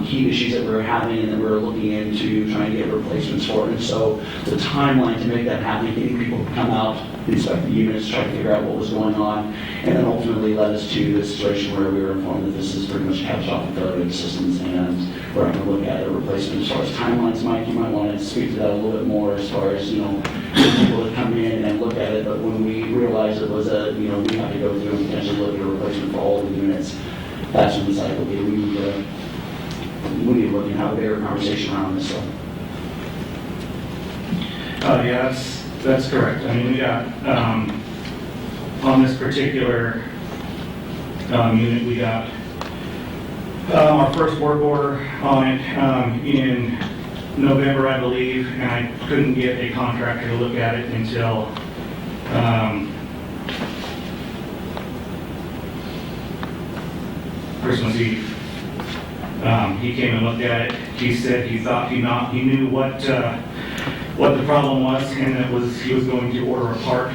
heat issues that we were having, and then we were looking into trying to get replacements for it. And so the timeline to make that happen, getting people to come out, inspect the units, try to figure out what was going on, and then ultimately led us to the situation where we were informed that this is pretty much catastrophic failure of the systems, and we're going to look at a replacement. As far as timelines, Mike, you might want to speak to that a little bit more as far as, you know, people to come in and look at it. But when we realized it was a, you know, we have to go through and potentially look at a replacement for all the units, that's when we decided, okay, we need to look and have a bigger conversation around this stuff. Yeah, that's correct. I mean, yeah, on this particular unit, we got our first work order on it in November, I believe, and I couldn't get a contractor to look at it until Christmas Eve. He came and looked at it. He said he thought he knew what the problem was, and it was he was going to order a part.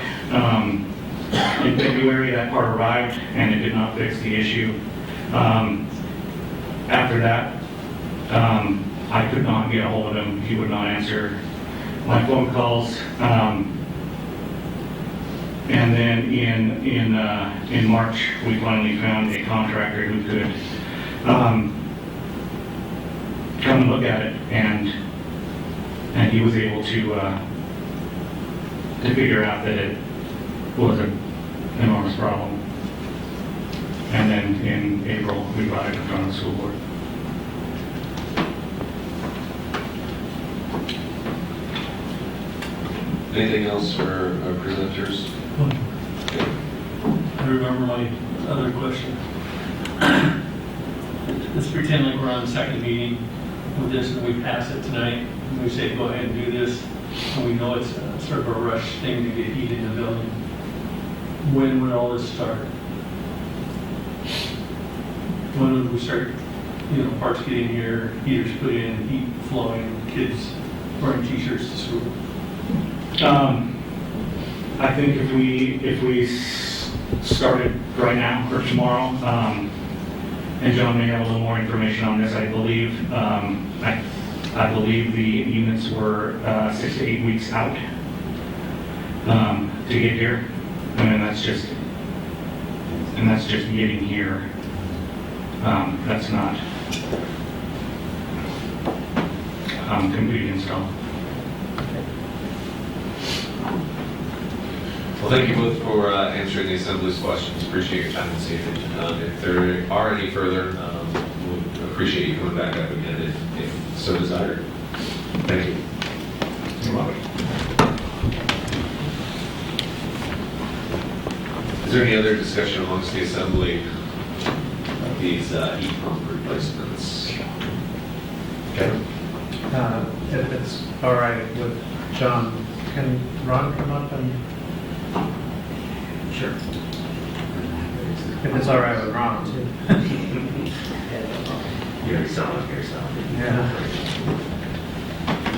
In February, that part arrived, and it did not fix the issue. After that, I could not get a hold of him. He would not answer my phone calls. And then in March, we finally found a contractor who could come and look at it, and he was able to figure out that it was an enormous problem. And then in April, we brought it in front of the school board. Anything else for our presenters? Okay. I remember my other question. Let's pretend like we're on the second meeting with this and we pass it tonight. And we say, go ahead and do this. And we know it's sort of a rush thing to get heat in the building. When would all this start? When would we start, you know, parts getting here, heaters put in, heat flowing, kids wearing t-shirts to school? I think if we started right now or tomorrow, and John may have a little more information on this, I believe I believe the units were 6 to 8 weeks out to get here, and that's just getting here. That's not complete install. Well, thank you both for answering the Assembly's questions. Appreciate your time this evening. If there are any further, we'll appreciate you coming back up again if so desired. Thank you. You're welcome. Is there any other discussion amongst the Assembly of these heat pump replacements? Kevin? If it's all right with John, can Ron come up and? Sure. If it's all right with Ron, too. You're selling yourself. Yeah.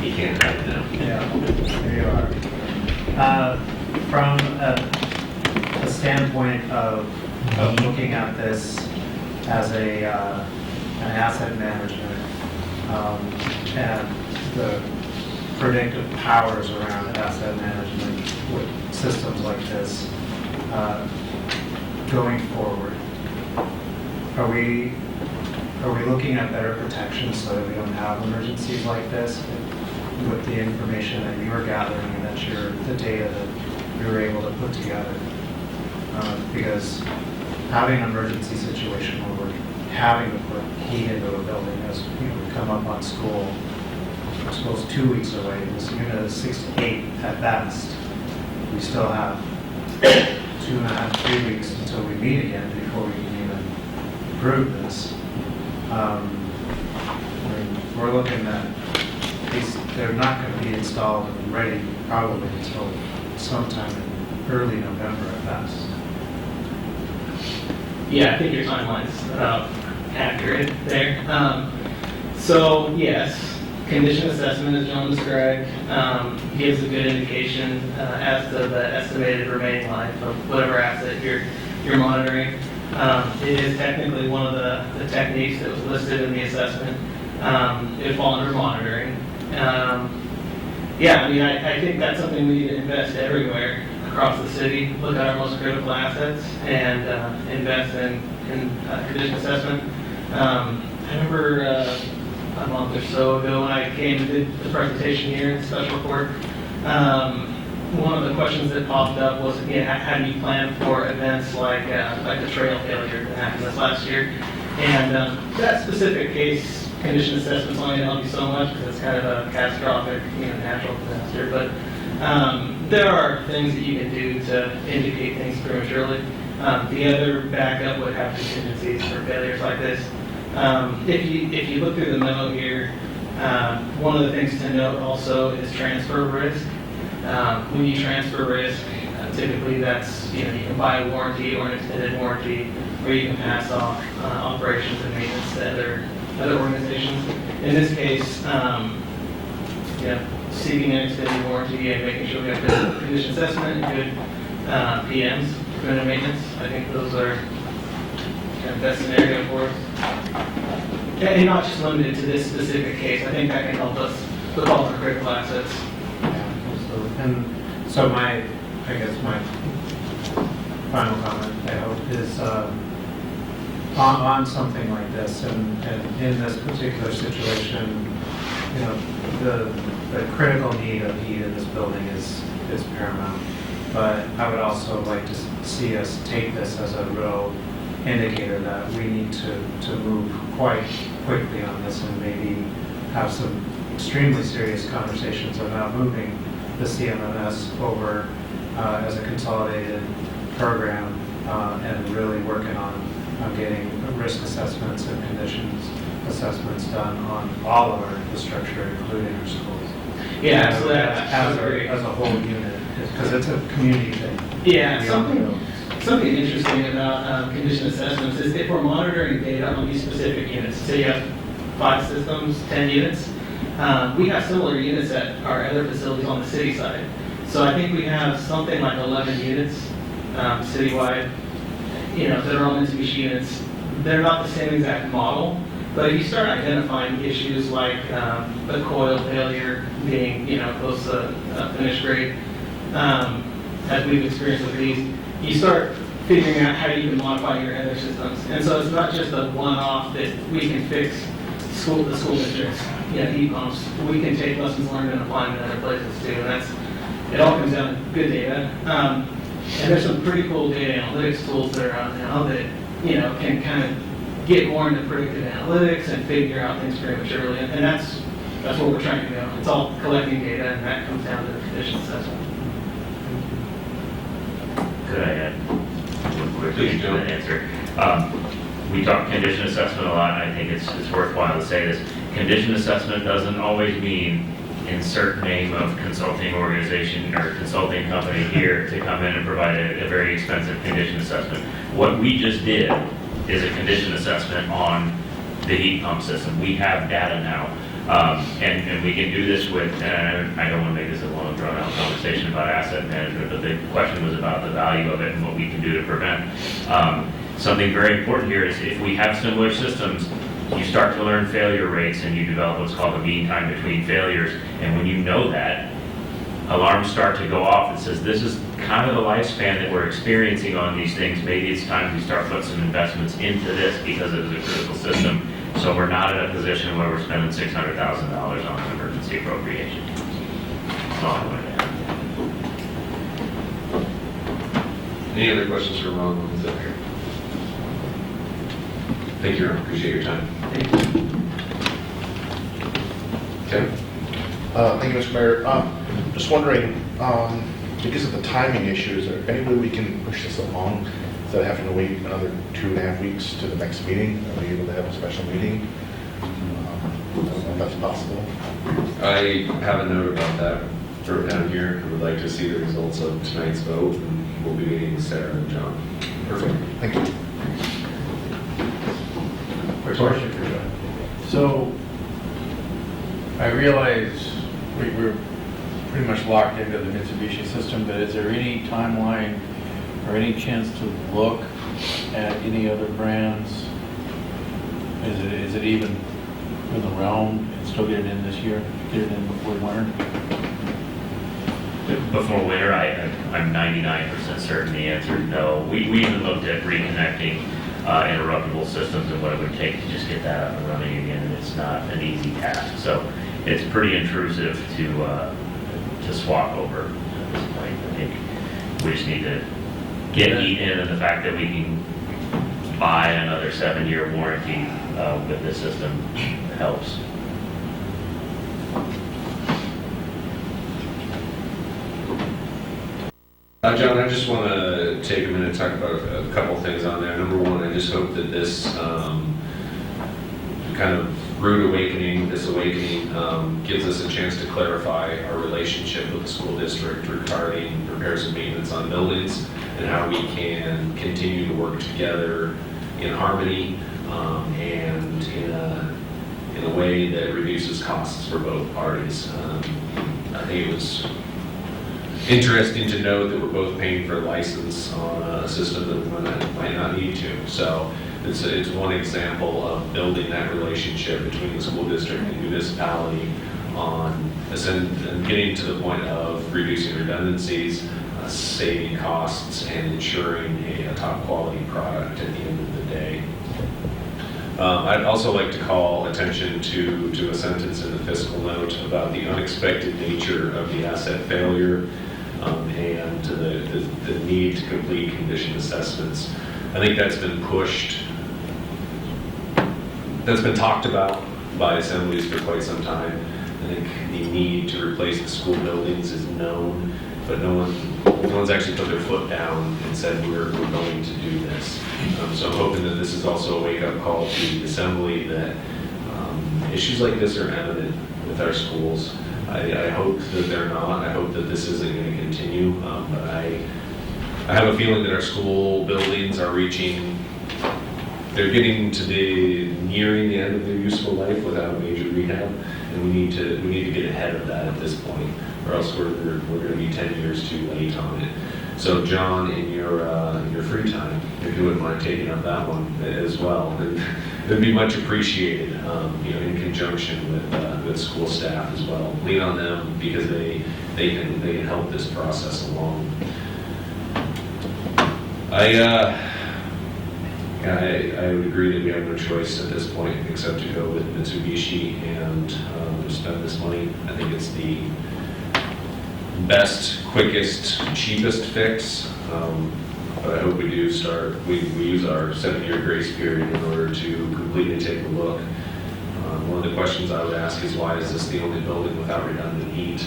You can't hide now. Yeah, there you are. From a standpoint of looking at this as an asset management, and the predictive powers around asset management with systems like this going forward? Are we looking at better protection so that we don't have emergencies like this with the information that you are gathering and the data that you were able to put together? Because having an emergency situation where we're having to put heat into a building as we come up on school, I suppose 2 weeks away, this unit is 6 to 8 at best. We still have 2.5, 3 weeks until we meet again before we can even approve this. We're looking at they're not going to be installed and ready probably until sometime in early November at best. Yeah, I think your timeline's about accurate there. So yes, condition assessment, as John described, gives a good indication as to the estimated remaining life of whatever asset you're monitoring. It is technically one of the techniques that was listed in the assessment. It would fall under monitoring. Yeah, I mean, I think that's something we need to invest everywhere across the city, look at our most critical assets, and invest in condition assessment. I remember a month or so ago when I came and did the presentation here in the special report, one of the questions that popped up was, how do you plan for events like the trail failure that happened this last year? And that specific case, condition assessment's only going to help you so much because it's kind of a catastrophic, natural disaster. But there are things that you can do to indicate things prematurely. The other backup would have contingencies for failures like this. If you look through the memo here, one of the things to note also is transfer risk. When you transfer risk, typically that's, you can buy a warranty or an extended warranty, or you can pass off operations and maintenance to other organizations. In this case, seeking an extended warranty and making sure we have good condition assessment and good PMs, preventive maintenance, I think those are kind of best scenario for us. And not just limited to this specific case. I think that can help us with all our critical assets. And so my final comment, I hope, is on something like this, and in this particular situation, the critical need of heat in this building is paramount. But I would also like to see us take this as a real indicator that we need to move quite quickly on this and maybe have some extremely serious conversations about moving the CMMS over as a consolidated program and really working on getting risk assessments and conditions assessments done on all of our infrastructure, including our schools. Yeah, absolutely. As a whole unit, because it's a community thing. Yeah, something interesting about condition assessments is if we're monitoring data on these specific units, say you have 5 systems, 10 units, we have similar units at our other facilities on the city side. So I think we have something like 11 units citywide, that are all Mitsubishi units. They're not the same exact model, but if you start identifying issues like the coil failure being, close to finished grade, as we've experienced with these, you start figuring out how you can modify your other systems. And so it's not just a one-off that we can fix the school districts, heat pumps. We can take lessons learned and apply them in other places too. And it all comes down to good data. And there's some pretty cool data analytics tools that are out now that, can kind of get more into predictive analytics and figure out things prematurely. And that's what we're trying to do. It's all collecting data, and that comes down to the condition assessment. Could I add? Please do an answer. We talk condition assessment a lot, and I think it's worthwhile to say this. Condition assessment doesn't always mean insert name of consulting organization or consulting company here to come in and provide a very expensive condition assessment. What we just did is a condition assessment on the heat pump system. We have data now. And we can do this with, and I don't want to make this a long drawn out conversation about asset management, but the question was about the value of it and what we can do to prevent. Something very important here is if we have similar systems, you start to learn failure rates and you develop what's called a mean time between failures. And when you know that, alarms start to go off and says, this is kind of the lifespan that we're experiencing on these things. Maybe it's time we start putting some investments into this because it is a critical system. So we're not in a position where we're spending $600,000 on an emergency appropriation. That's all I'm going to add. Any other questions for Ron? Thank you, Ron. Appreciate your time. Kevin? Thank you, Mr. Mayor. Just wondering, because of the timing issue, is there any way we can push this along instead of having to wait another 2.5 weeks to the next meeting? Are we able to have a special meeting? I don't know if that's possible. I have a note about that wrote down here. I would like to see the results of tonight's vote, and we'll be meeting with Sarah and John. Perfect. Thank you. Quick question for you. So, I realize we're pretty much locked into the Mitsubishi system, but is there any timeline or any chance to look at any other brands? Is it even in the realm and still get it in this year? Get it in before winter? Before winter, I'm 99% certain the answer is no. We even looked at reconnecting interruptible systems and what it would take to just get that up and running again, and it's not an easy task. So it's pretty intrusive to swap over at this point. I think we just need to get heat in, and the fact that we can buy another 7-year warranty with this system helps. John, I just want to take a minute to talk about a couple things on there. Number one, I just hope that this kind of rude awakening, this awakening, gives us a chance to clarify our relationship with the school district regarding repairs and maintenance on buildings and how we can continue to work together in harmony and in a way that reduces costs for both parties. I think it was interesting to note that we're both paying for a license on a system that we might not need to. So it's one example of building that relationship between the school district and municipality on and getting to the point of reducing redundancies, saving costs, and ensuring a top quality product at the end of the day. I'd also like to call attention to a sentence in the fiscal note about the unexpected nature of the asset failure and the need to complete condition assessments. I think that's been pushed, that's been talked about by assemblies for quite some time. I think the need to replace the school buildings is known, but no one's actually put their foot down and said we're going to do this. So I'm hoping that this is also a wake-up call to the assembly that issues like this are evident with our schools. I hope that they're not. I hope that this isn't going to continue. But I have a feeling that our school buildings are they're getting to nearing the end of their useful life without a major rehab, and we need to get ahead of that at this point, or else we're going to be 10 years too late on it. So John, in your free time, if you wouldn't mind taking up that one as well, it'd be much appreciated. In conjunction with school staff as well. Lean on them because they can help this process along. I would agree that we have no choice at this point except to go with Mitsubishi and spend this money. I think it's the best, quickest, cheapest fix. But I hope we do we use our 7-year grace period in order to completely take a look. One of the questions I would ask is, why is this the only building without redundant heat?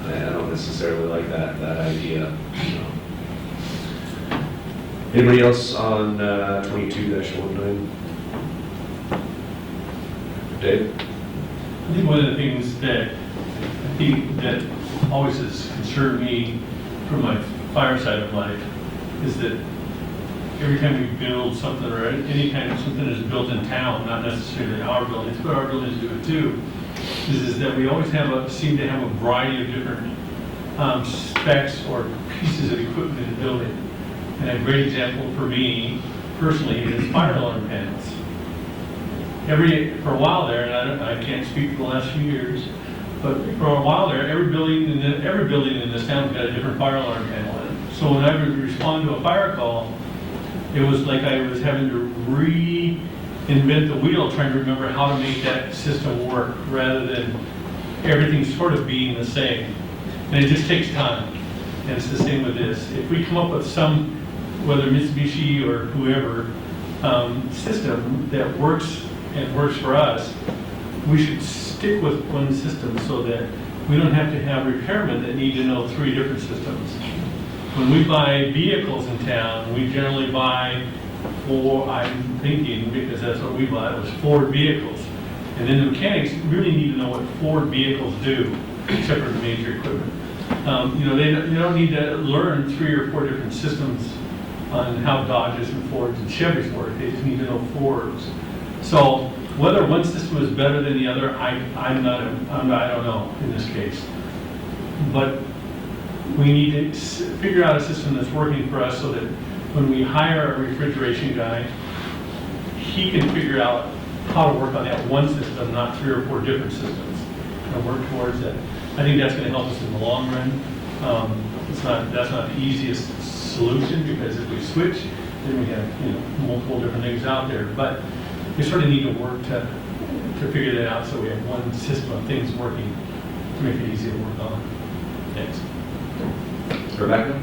I don't necessarily like that idea. Anybody else on 22-19? Dave? I think one of the things that always has concerned me from my fire side of life is that every time we build something, or any kind of something that's built in town, not necessarily our buildings, but our buildings do it too, is that we always seem to have a variety of different specs or pieces of equipment in the building. And a great example for me personally is fire alarm panels. for a while there, and I can't speak for the last few years, but for a while there, every building in this town's got a different fire alarm panel in it. So when I would respond to a fire call, it was like I was having to reinvent the wheel, trying to remember how to make that system work, rather than everything sort of being the same. And it just takes time. And it's the same with this. If we come up with some, whether Mitsubishi or whoever, system that works and works for us, we should stick with one system so that we don't have to have repairmen that need to know 3 different systems. When we buy vehicles in town, we generally buy 4, I'm thinking, because that's what we bought, was 4 vehicles. And then the mechanics really need to know what 4 vehicles do, except for the major equipment. They don't need to learn 3 or 4 different systems on how Dodges and Fords and Chevys work. They just need to know Fords. So whether one system is better than the other, I don't know in this case. But we need to figure out a system that's working for us so that when we hire a refrigeration guy, he can figure out how to work on that one system, not 3 or 4 different systems, and work towards that. I think that's going to help us in the long run. That's not the easiest solution, because if we switch, then we have multiple different things out there. But we sort of need to work to figure that out, so we have one system of things working to make it easy to work on. Thanks. Rebecca?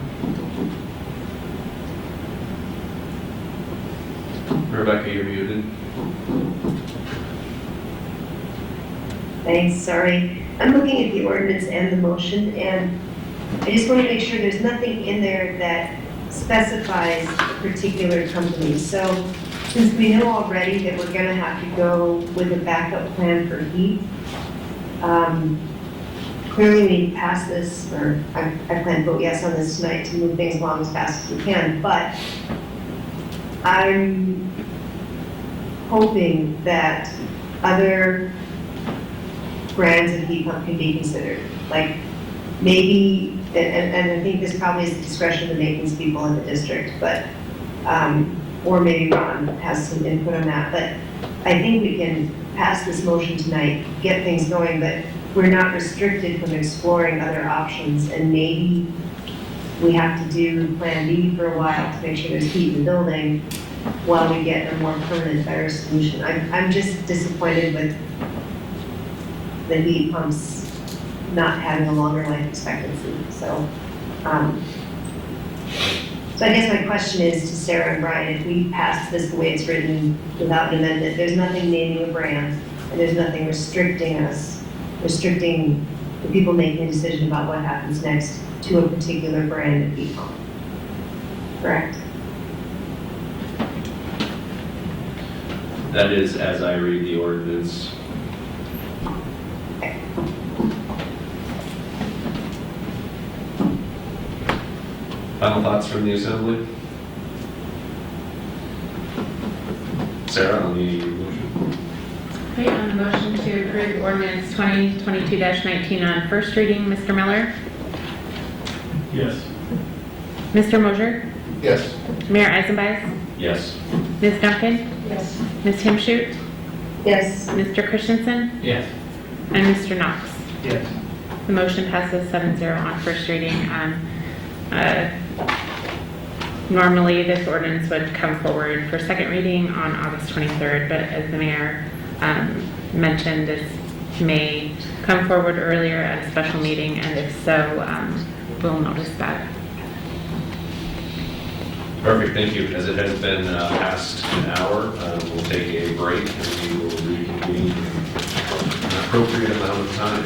Rebecca, you're muted. Thanks, sorry. I'm looking at the ordinance and the motion, and I just want to make sure there's nothing in there that specifies a particular company. So since we know already that we're going to have to go with a backup plan for heat, clearly we need to pass this, or I plan to vote yes on this tonight to move things along as fast as we can, but I'm hoping that other brands of heat pump can be considered. Like maybe, and I think this probably is the discretion of the maintenance people in the district, but, or maybe Ron has some input on that, but I think we can pass this motion tonight, get things going, but we're not restricted from exploring other options, and maybe we have to do Plan B for a while to make sure there's heat in the building while we get a more permanent, better solution. I'm just disappointed with the heat pumps not having a longer life expectancy. So I guess my question is to Sarah and Brian, if we pass this the way it's written without an amendment, there's nothing naming a brand, and there's nothing restricting the people making a decision about what happens next to a particular brand of heat pump. Correct? That is as I read the ordinance. Final thoughts from the assembly? Sarah, on the motion? Okay, on the motion to approve ordinance 2022-19 on first reading, Mr. Miller? Yes. Mr. Mosier? Yes. Mayor Eisenbeis? Yes. Ms. Duncan? Yes. Ms. Himshoot? Yes. Mr. Christensen? Yes. And Mr. Knox? Yes. The motion passes 7-0 on first reading. Normally, this ordinance would come forward for second reading on August 23rd, but as the mayor mentioned, this may come forward earlier at a special meeting, and if so, we'll notice that. Perfect, thank you. As it has been past an hour, we'll take a break and we will reconvene in an appropriate amount of time.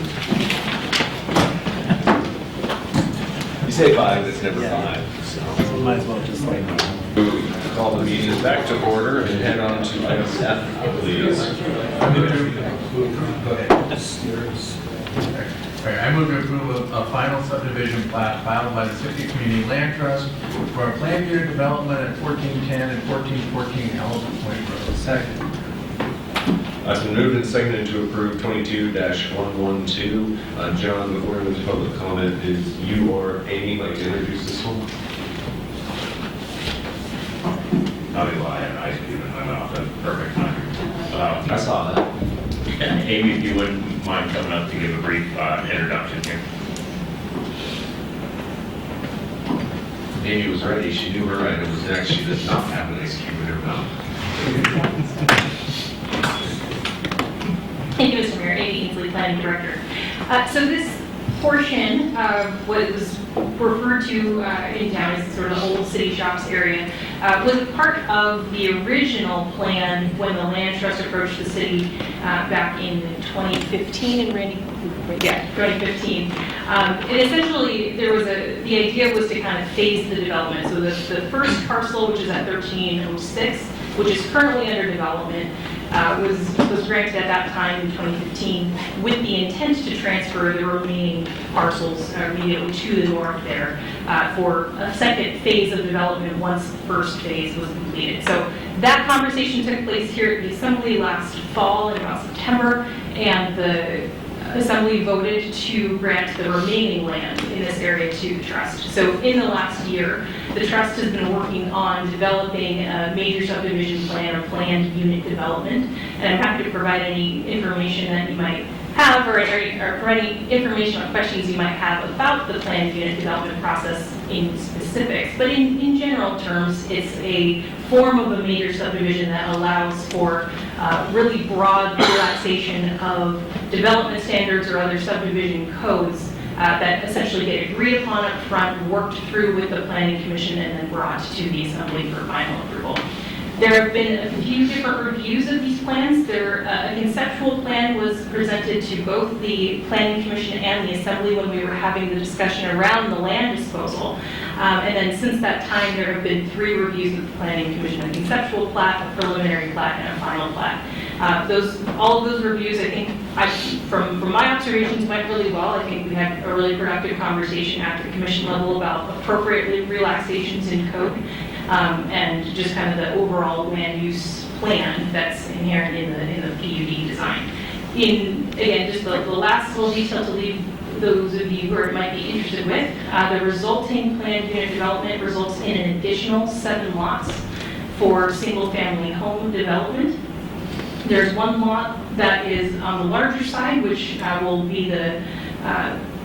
You say 5, it's never 5. So Might as well just like. call the meeting back to order and head on to item F, please. All right, I move to approve a final subdivision plat filed by the Sitka Community Land Trust for a planned unit development at 1410 and 1414 Elephant Point Road. Second. It's been moved and seconded to approve 22-112. John, before we move to public comment, is you or Amy like to introduce this one? I'll be lying, I see it in my mouth, that's perfect time. I saw that. Amy, if you wouldn't mind coming up to give a brief introduction here. Amy was ready. She knew her item was next. She does not have an ice cube in her mouth. Thank you, Mr. Mayor. Amy Ainsley, Planning Director. So this portion of what was referred to in town as sort of the old city shops area was part of the original plan when the land trust approached the city back in 2015. And Randy, yeah, 2015. And essentially, the idea was to kind of phase the development. So the first parcel, which is at 1306, which is currently under development, was granted at that time in 2015 with the intent to transfer the remaining parcels immediately to the north there for a second phase of development once the first phase was completed. So that conversation took place here at the Assembly last fall in about September, and the Assembly voted to grant the remaining land in this area to the Trust. So in the last year, the Trust has been working on developing a major subdivision plan or planned unit development, and I'm happy to provide any information that you might have or provide any information or questions you might have about the planned unit development process in specifics. But in general terms, it's a form of a major subdivision that allows for really broad relaxation of development standards or other subdivision codes that essentially get agreed upon up front, worked through with the Planning Commission, and then brought to the Assembly for final approval. There have been a few different reviews of these plans. A conceptual plan was presented to both the Planning Commission and the Assembly when we were having the discussion around the land disposal. And then since that time, there have been 3 reviews of the Planning Commission: a conceptual plat, a preliminary plat, and a final plat. All of those reviews, I think, from my observations, went really well. I think we had a really productive conversation at the commission level about appropriate relaxations in code. And just kind of the overall land use plan that's inherent in the PUD design. Again, just the last little detail to leave those of you who might be interested with, the resulting planned unit development results in an additional 7 lots for single-family home development. There's 1 lot that is on the larger side, which will be the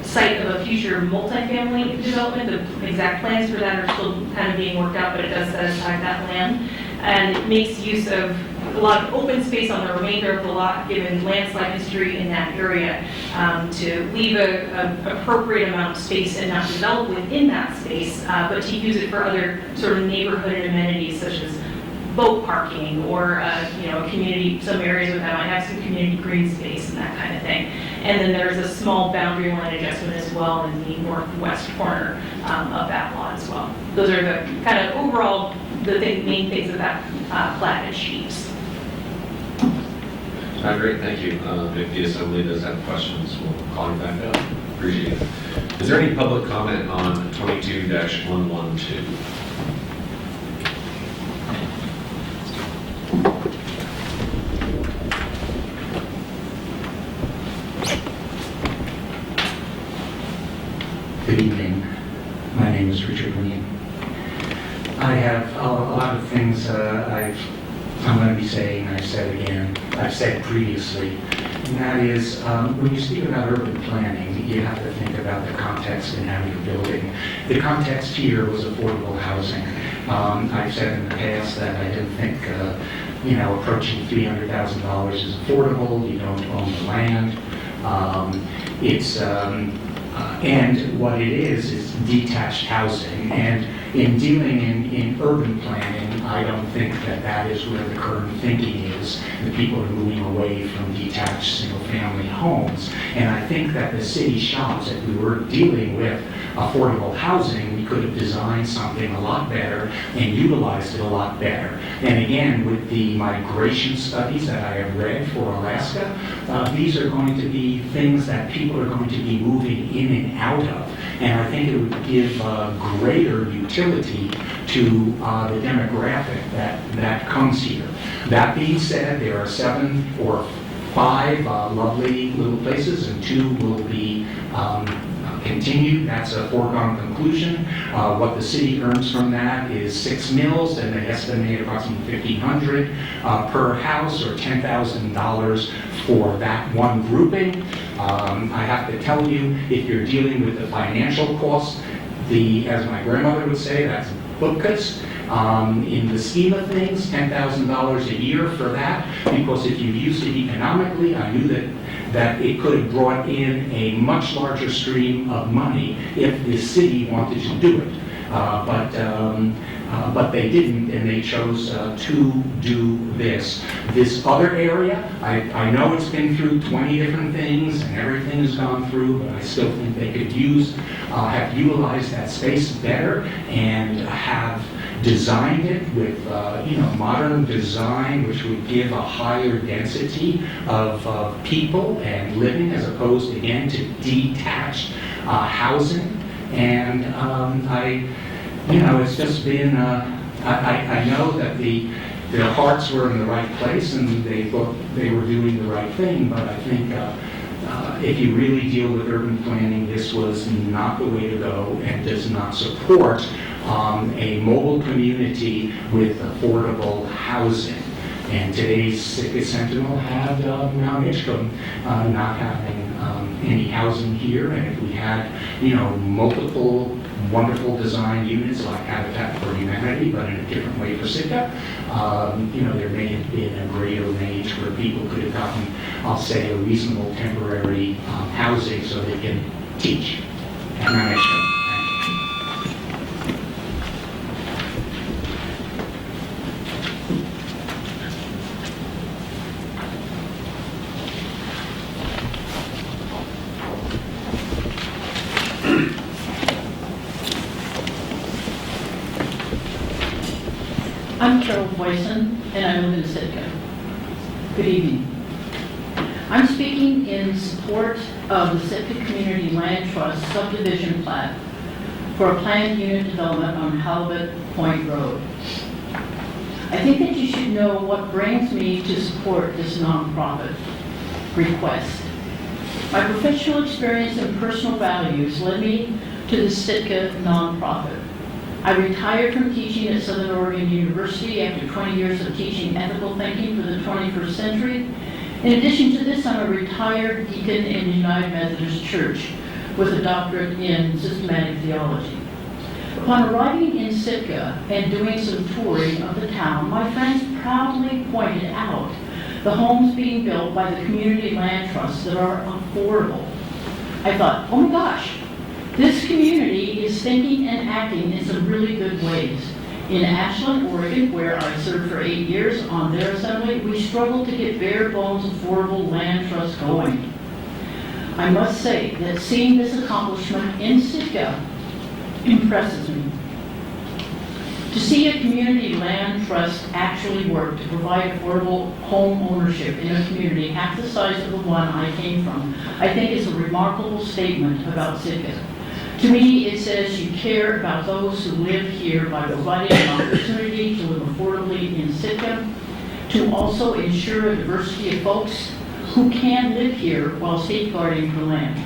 site of a future multifamily development. The exact plans for that are still kind of being worked out, but it does set aside that land. And it makes use of a lot of open space on the remainder of the lot, given landslide history in that area, to leave an appropriate amount of space and not develop within that space, but to use it for other sort of neighborhood amenities such as boat parking or community. Some areas that might have some community green space and that kind of thing. And then there's a small boundary line adjustment as well in the northwest corner of that lot as well. Those are the kind of overall main things that plat achieves. Great, thank you. If the Assembly does have questions, we'll call you back up. Appreciate it. Is there any public comment on 22-112? Good evening. My name is Richard Green. I have a lot of things I'm going to be saying, I've said again, I've said previously, and that is, when you speak about urban planning, you have to think about the context and how you're building. The context here was affordable housing. I've said in the past that I didn't think, approaching $300,000 is affordable. You don't own the land. And what it is detached housing. And in dealing in urban planning, I don't think that is where the current thinking is. The people are moving away from detached single-family homes. And I think that the city shops, if we were dealing with affordable housing, we could have designed something a lot better and utilized it a lot better. And again, with the migration studies that I have read for Alaska, these are going to be things that people are going to be moving in and out of. And I think it would give greater utility to the demographic that comes here. That being said, there are 7 or 5 lovely little places, and 2 will be continue. That's a foregone conclusion. What the city earns from that is 6 mills, and they estimate approximately $1,500 per house, or $10,000 for that one grouping. I have to tell you, if you're dealing with the financial cost, as my grandmother would say, that's bupkas. In the scheme of things, $10,000 a year for that, because if you used it economically, I knew that it could have brought in a much larger stream of money if the city wanted to do it. But they didn't, and they chose to do this. This other area, I know it's been through 20 different things, and everything has gone through, but I still think they could have utilized that space better and have designed it with modern design, which would give a higher density of people and living, as opposed again to detached housing. And it's just been, I know that their hearts were in the right place and they thought they were doing the right thing, but I think if you really deal with urban planning, this was not the way to go and does not support a mobile community with affordable housing. And today's Sitka Sentinel had Mount Hitchcock not having any housing here, and if we had, multiple wonderful design units like Habitat for Humanity, but in a different way for Sitka, there may have been a greater range where people could have gotten, I'll say, a reasonable temporary housing so they can teach at Mount Hitchcock. I'm Carol Boyson, and I live in Sitka. Good evening. I'm speaking in support of the Sitka Community Land Trust subdivision plat for a planned unit development on Halibut Point Road. I think that you should know what brings me to support this nonprofit request. My professional experience and personal values led me to the Sitka nonprofit. I retired from teaching at Southern Oregon University after 20 years of teaching ethical thinking for the 21st century. In addition to this, I'm a retired deacon in the United Methodist Church with a doctorate in systematic theology. Upon arriving in Sitka and doing some touring of the town, my friends proudly pointed out the homes being built by the community land trusts that are affordable. I thought, oh my gosh, this community is thinking and acting in some really good ways. In Ashland, Oregon, where I served for 8 years on their assembly, we struggled to get bare bones affordable land trusts going. I must say that seeing this accomplishment in Sitka impresses me. To see a community land trust actually work to provide affordable home ownership in a community half the size of the one I came from, I think is a remarkable statement about Sitka. To me, it says you care about those who live here by providing an opportunity to live affordably in Sitka, to also ensure a diversity of folks who can live here while safeguarding the land.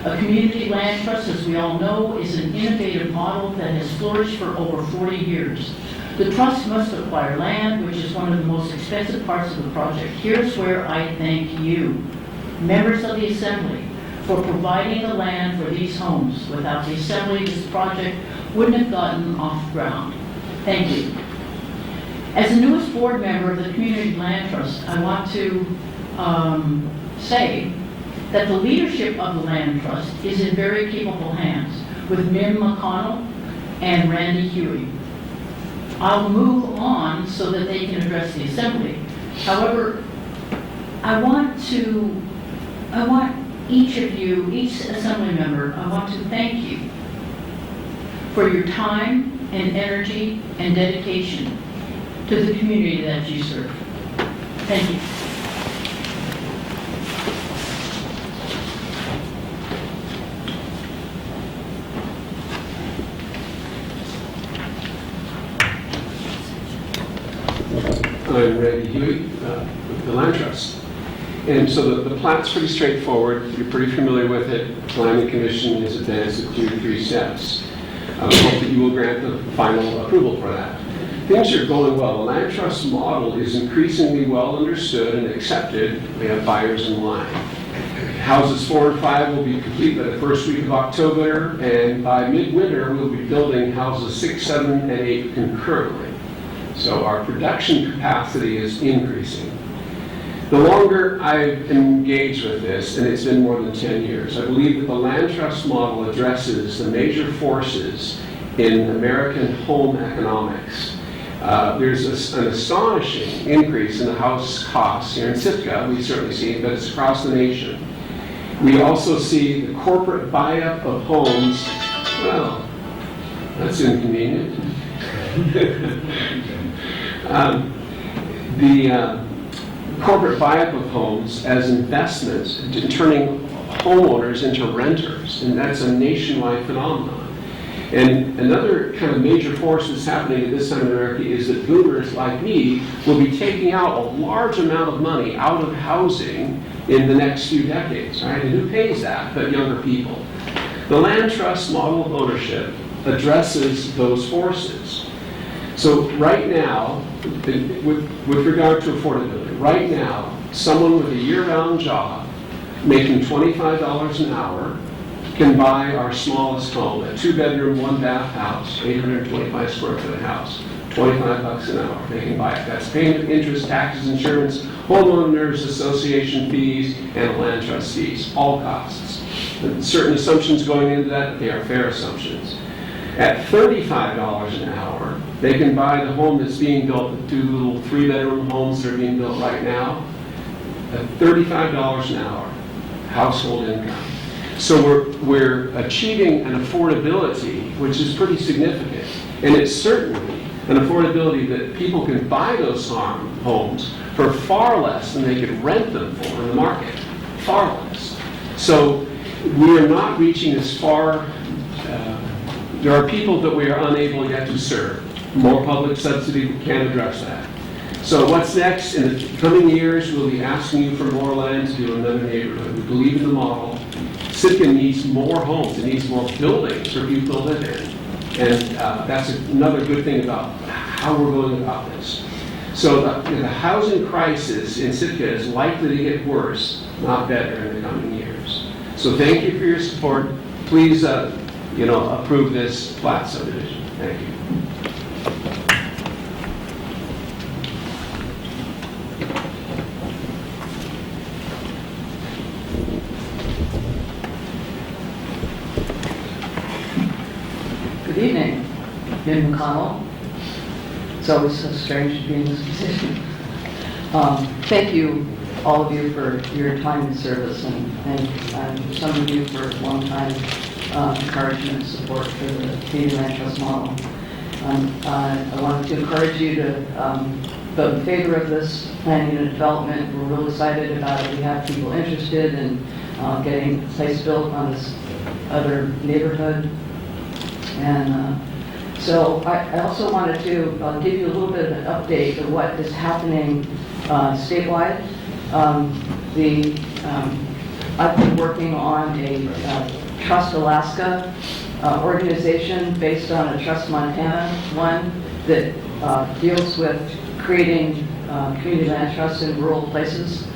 A community land trust, as we all know, is an innovative model that has flourished for over 40 years. The trust must acquire land, which is one of the most expensive parts of the project. Here's where I thank you, members of the Assembly, for providing the land for these homes. Without the Assembly, this project wouldn't have gotten off the ground. Thank you. As the newest board member of the Community Land Trust, I want to say that the leadership of the Land Trust is in very capable hands with Mim McConnell and Randy Huey. I'll move on so that they can address the Assembly. However, I want each of you, each Assembly member, I want to thank you for your time and energy and dedication to the community that you serve. Thank you. I'm Randy Huey with the Land Trust. And so the plat's pretty straightforward. You're pretty familiar with it. Planning Commission has advanced it through 3 steps. I hope that you will grant the final approval for that. Things are going well. The land trust model is increasingly well understood and accepted. We have buyers in line. Houses 4 and 5 will be complete by the first week of October, and by midwinter, we'll be building houses 6, 7, and 8 concurrently. So our production capacity is increasing. The longer I've engaged with this, and it's been more than 10 years, I believe that the land trust model addresses the major forces in American home economics. There's an astonishing increase in the house costs here in Sitka. We certainly see it, but it's across the nation. We also see the corporate buy-up of homes. Well, that's inconvenient. The corporate buy-up of homes as investments, turning homeowners into renters, and that's a nationwide phenomenon. And another kind of major force that's happening at this time in America is that boomers like me will be taking out a large amount of money out of housing in the next few decades, right? And who pays that but younger people? The land trust model of ownership addresses those forces. So right now, with regard to affordability, right now, someone with a year-round job making $25 an hour can buy our smallest home, a 2-bedroom, 1-bath house, 825 square foot house, $25 an hour. They can buy it. That's payment, interest, taxes, insurance, homeowners association fees, and land trust fees, all costs. And certain assumptions going into that, but they are fair assumptions. At $35 an hour, they can buy the home that's being built, the 2 little 3-bedroom homes that are being built right now, at $35 an hour, household income. So we're achieving an affordability which is pretty significant. And it's certainly an affordability that people can buy those homes for far less than they could rent them for in the market. Far less. So we are not reaching as far. There are people that we are unable yet to serve. More public subsidy can address that. So what's next? In the coming years, we'll be asking you for more land to do another neighborhood. We believe in the model. Sitka needs more homes. It needs more buildings for people to live in. And that's another good thing about how we're going about this. So the housing crisis in Sitka is likely to get worse, not better, in the coming years. So thank you for your support. Please, approve this plat subdivision. Thank you. Good evening, Jim McConnell. It's always so strange to be in this position. Thank you, all of you, for your time and service, and some of you for long time encouragement and support for the community land trust model. I wanted to encourage you to vote in favor of this planning and development. We're really excited about it. We have people interested in getting a place built on this other neighborhood. And so I also wanted to give you a little bit of an update of what is happening statewide. I've been working on a Trust Alaska organization based on a Trust Montana one that deals with creating community land trusts in rural places.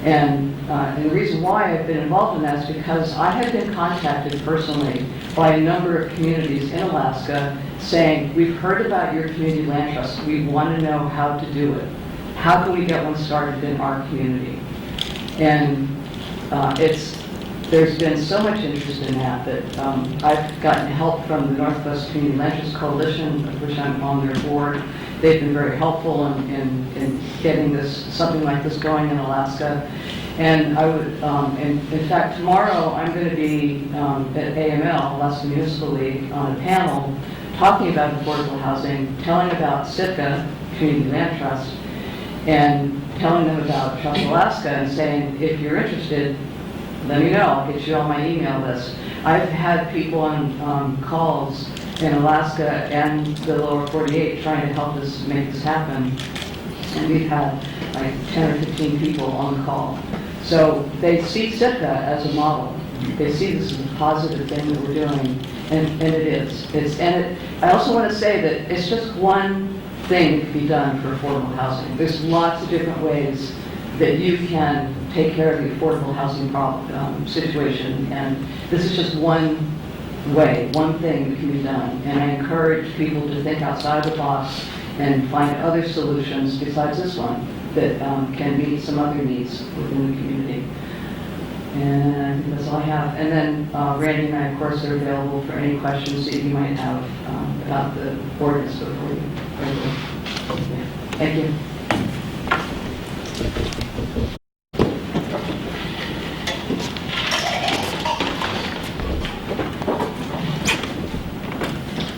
And the reason why I've been involved in that is because I have been contacted personally by a number of communities in Alaska saying, we've heard about your community land trust. We want to know how to do it. How can we get one started in our community? And there's been so much interest in that I've gotten help from the Northwest Community Land Trust Coalition, of which I'm on their board. They've been very helpful in getting something like this going in Alaska. And I would, in fact, tomorrow I'm going to be at AML, Alaska Municipal League, on a panel talking about affordable housing, telling about Sitka Community Land Trust, and telling them about Trust Alaska and saying, if you're interested, let me know. I'll get you on my email list. I've had people on calls in Alaska and the lower 48 trying to help us make this happen. And we've had like 10 or 15 people on the call. So they see Sitka as a model. They see this as a positive thing that we're doing, and it is. I also want to say that it's just one thing that can be done for affordable housing. There's lots of different ways that you can take care of the affordable housing problem, situation, and this is just one way, one thing that can be done. And I encourage people to think outside the box and find other solutions besides this one that can meet some other needs within the community. And I think that's all I have. And then Randy and I, of course, are available for any questions that you might have about the ordinance before you. Thank you.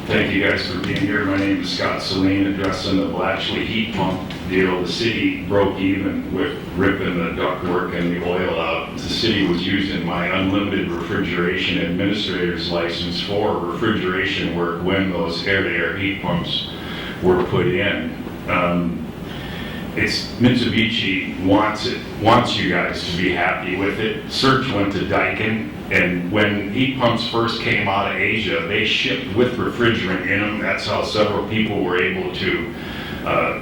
Thank you guys for being here. My name is Scott Saline, addressing the Blatchley heat pump deal. The city broke even with ripping the ductwork and the oil out. The city was using my unlimited refrigeration administrator's license for refrigeration work when those air-to-air heat pumps were put in. It's Mitsubishi wants you guys to be happy with it. Search went to Daikin, and when heat pumps first came out of Asia, they shipped with refrigerant in them. That's how several people were able to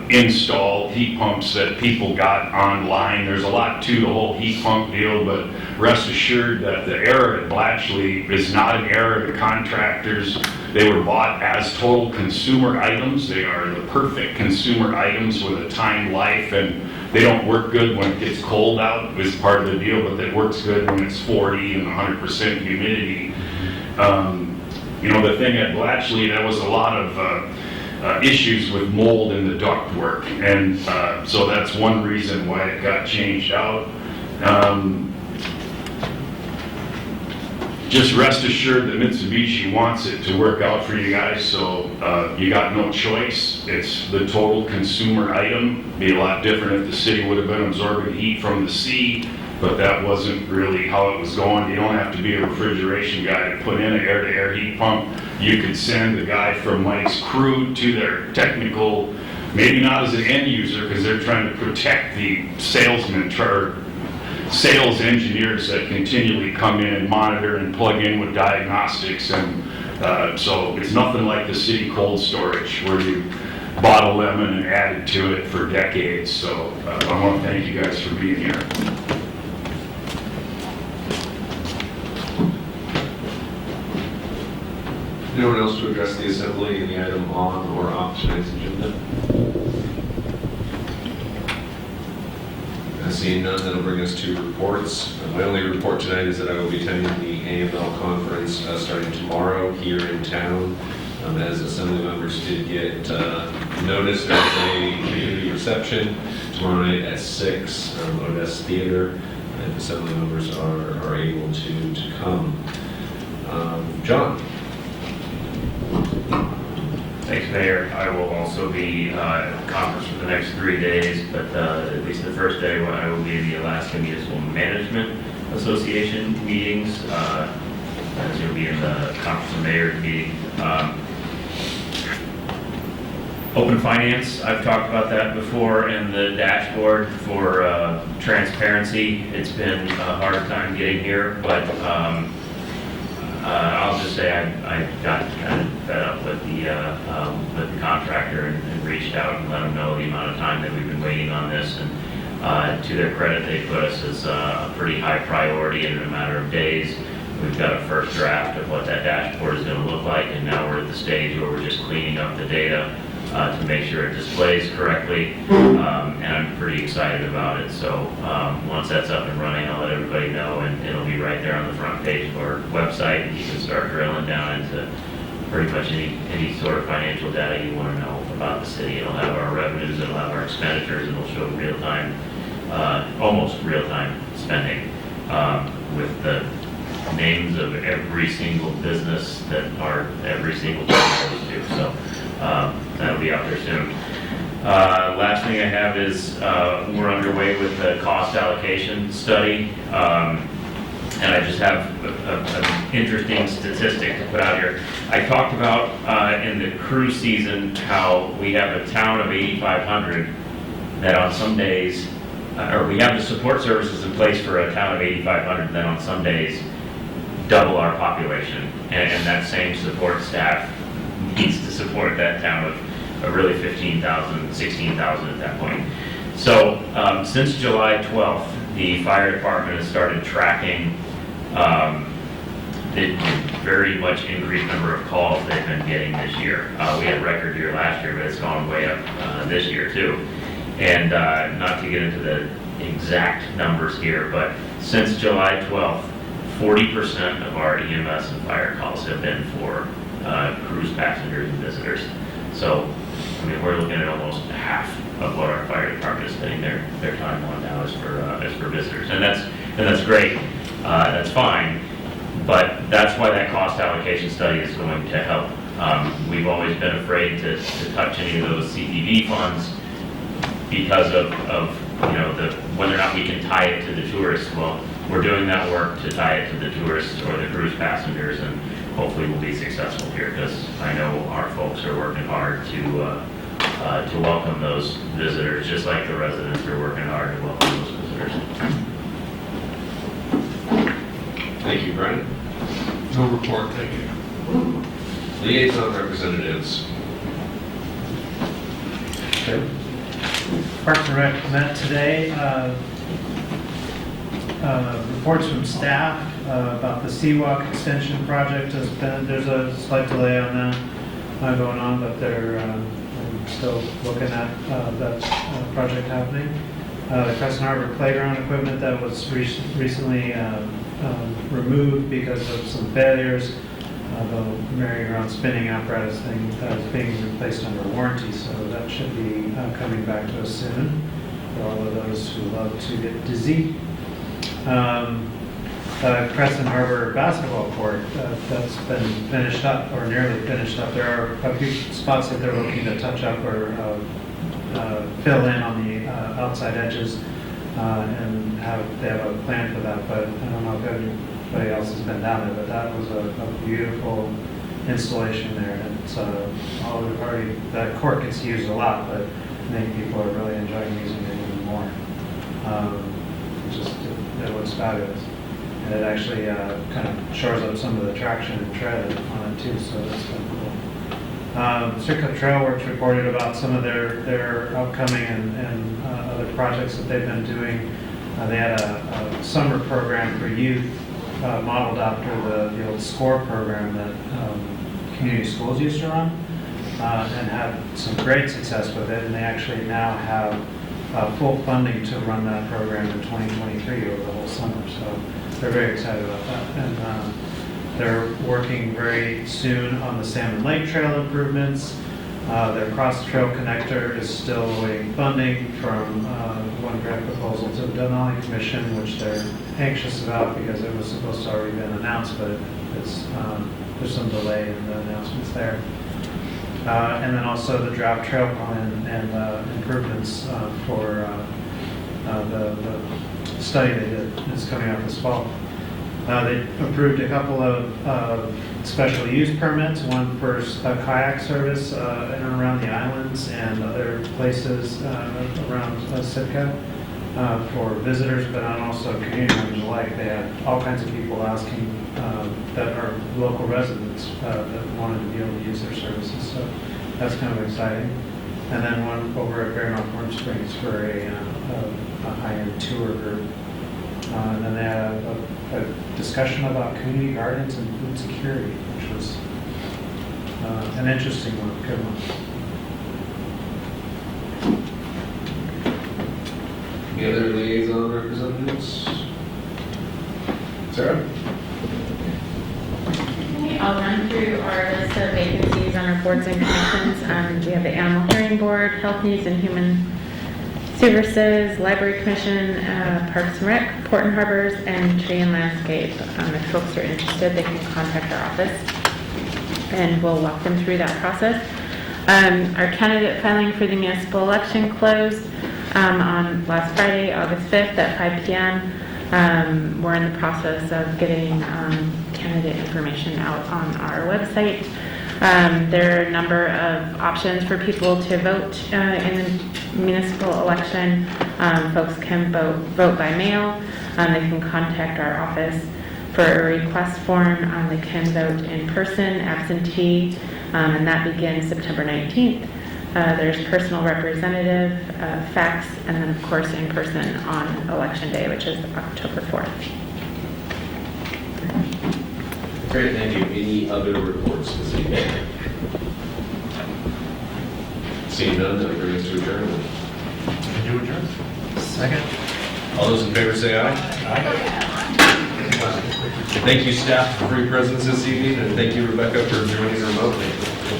install heat pumps that people got online. There's a lot to the whole heat pump deal, but rest assured that the error at Blatchley is not an error to contractors. They were bought as total consumer items. They are the perfect consumer items with a time life, and they don't work good when it gets cold out, is part of the deal, but it works good when it's 40 and 100% humidity. You know, the thing at Blatchley, there was a lot of issues with mold in the ductwork, and so that's one reason why it got changed out. Just rest assured that Mitsubishi wants it to work out for you guys, so you got no choice. It's the total consumer item. Be a lot different if the city would have been absorbing heat from the sea, but that wasn't really how it was going. You don't have to be a refrigeration guy to put in an air-to-air heat pump. You could send the guy from Mike's crew to their technical, maybe not as an end user, because they're trying to protect the salesman, sales engineers that continually come in and monitor and plug in with diagnostics, and so it's nothing like the city cold storage where you bought a lemon and added to it for decades. So I want to thank you guys for being here. Anyone else to address the assembly and the item on or off tonight's agenda? Seeing none, that'll bring us to reports. My only report tonight is that I will be attending the AML conference starting tomorrow here in town. As assembly members did get notice, there's a community reception tomorrow night at 6 Odessa Theater. If assembly members are able to come. John. Thanks, Mayor. I will also be at the conference for the next 3 days, but at least the first day I will be in the Alaska Municipal Management Association meetings. As you'll be in the Conference of Mayors meeting. Open finance, I've talked about that before, and the dashboard for transparency. It's been a hard time getting here, but I'll just say I got kind of fed up with the contractor and reached out and let them know the amount of time that we've been waiting on this. And to their credit, they put us as a pretty high priority, and in a matter of days, we've got a first draft of what that dashboard is going to look like. And now we're at the stage where we're just cleaning up the data to make sure it displays correctly. And I'm pretty excited about it. So once that's up and running, I'll let everybody know, and it'll be right there on the front page of our website. And you can start drilling down into pretty much any sort of financial data you want to know about the city. It'll have our revenues, it'll have our expenditures, and it'll show real-time, almost real-time spending with the names of every single business that every single person goes to. So that'll be out there soon. Last thing I have is we're underway with the cost allocation study. And I just have an interesting statistic to put out here. I talked about in the cruise season how we have a town of 8,500 that on some days or we have the support services in place for a town of 8,500, then on some days, double our population. And that same support staff needs to support that town of really 15,000, 16,000 at that point. So since July 12th, the fire department has started tracking the very much increased number of calls they've been getting this year. We had a record year last year, but it's gone way up this year too. And not to get into the exact numbers here, but since July 12th, 40% of our EMS and fire calls have been for cruise passengers and visitors. So, I mean, we're looking at almost half of what our fire department is spending their time on now is for visitors, and that's great. That's fine, but that's why that cost allocation study is going to help. We've always been afraid to touch any of those CPV funds because of whether or not we can tie it to the tourists. Well, we're doing that work to tie it to the tourists or the cruise passengers, and hopefully we'll be successful here, because I know our folks are working hard to welcome those visitors, just like the residents are working hard to welcome those visitors. Thank you, Brendan. No report, thank you. Liaison representatives. Okay. Parks and Rec met today. Reports from staff about the Seawalk extension project has been, there's a slight delay on that going on, but they're still looking at that project happening. The Crescent Harbor playground equipment that was recently removed because of some failures. The merry-go-round spinning apparatus thing is being replaced under warranty, so that should be coming back to us soon for all of those who love to get dizzy. Crescent Harbor basketball court that's been finished up or nearly finished up. There are a few spots that they're looking to touch up or fill in on the outside edges, and they have a plan for that, but I don't know if anybody else has been down there, but that was a beautiful installation there. And it's already, that court gets used a lot, but I think people are really enjoying using it even more. It looks fabulous. And it actually kind of shores up some of the traction and tread on it too, so that's kind of cool. Sitka Trail Works reported about some of their upcoming and other projects that they've been doing. They had a summer program for youth modeled after the old SCORE program that community schools used to run, and had some great success with it, and they actually now have full funding to run that program in 2023 over the whole summer, so they're very excited about that. And they're working very soon on the Salmon Lake Trail improvements. Their cross trail connector is still awaiting funding from one grant proposal to the Denali Commission, which they're anxious about because it was supposed to already been announced, but there's some delay in the announcements there. And then also the Drought Trail Plan and improvements for the study they did is coming out this fall. They approved a couple of special use permits, one for a kayak service in and around the islands and other places around Sitka for visitors, but also community members alike. They had all kinds of people asking that are local residents that wanted to be able to use their services, so that's kind of exciting. And then one over at Bear Knob Warm Springs for a high-end tour group. And then they had a discussion about community gardens and food security, which was an interesting one, good one. Any other liaison representatives? Sarah? Okay, I'll run through our list of vacancies on our boards and commissions. We have the Animal Hearing Board, Health Needs and Human Services, Library Commission, Parks and Rec, Port and Harbors, and Tree and Landscape. If folks are interested, they can contact our office and we'll walk them through that process. Our candidate filing for the municipal election closed on last Friday, August 5th at 5 p.m. We're in the process of getting candidate information out on our website. There are a number of options for people to vote in municipal election, folks can vote by mail. They can contact our office for a request form. They can vote in person, absentee, and that begins September 19th. There's personal representative, fax, and then of course in person on election day, which is October 4th. Great, thank you. Any other reports this evening? Seeing none, that brings us to adjourn. Do adjourn. Second. All those in favor say aye. Thank you, staff, for your presence this evening, and thank you, Rebecca, for joining remotely.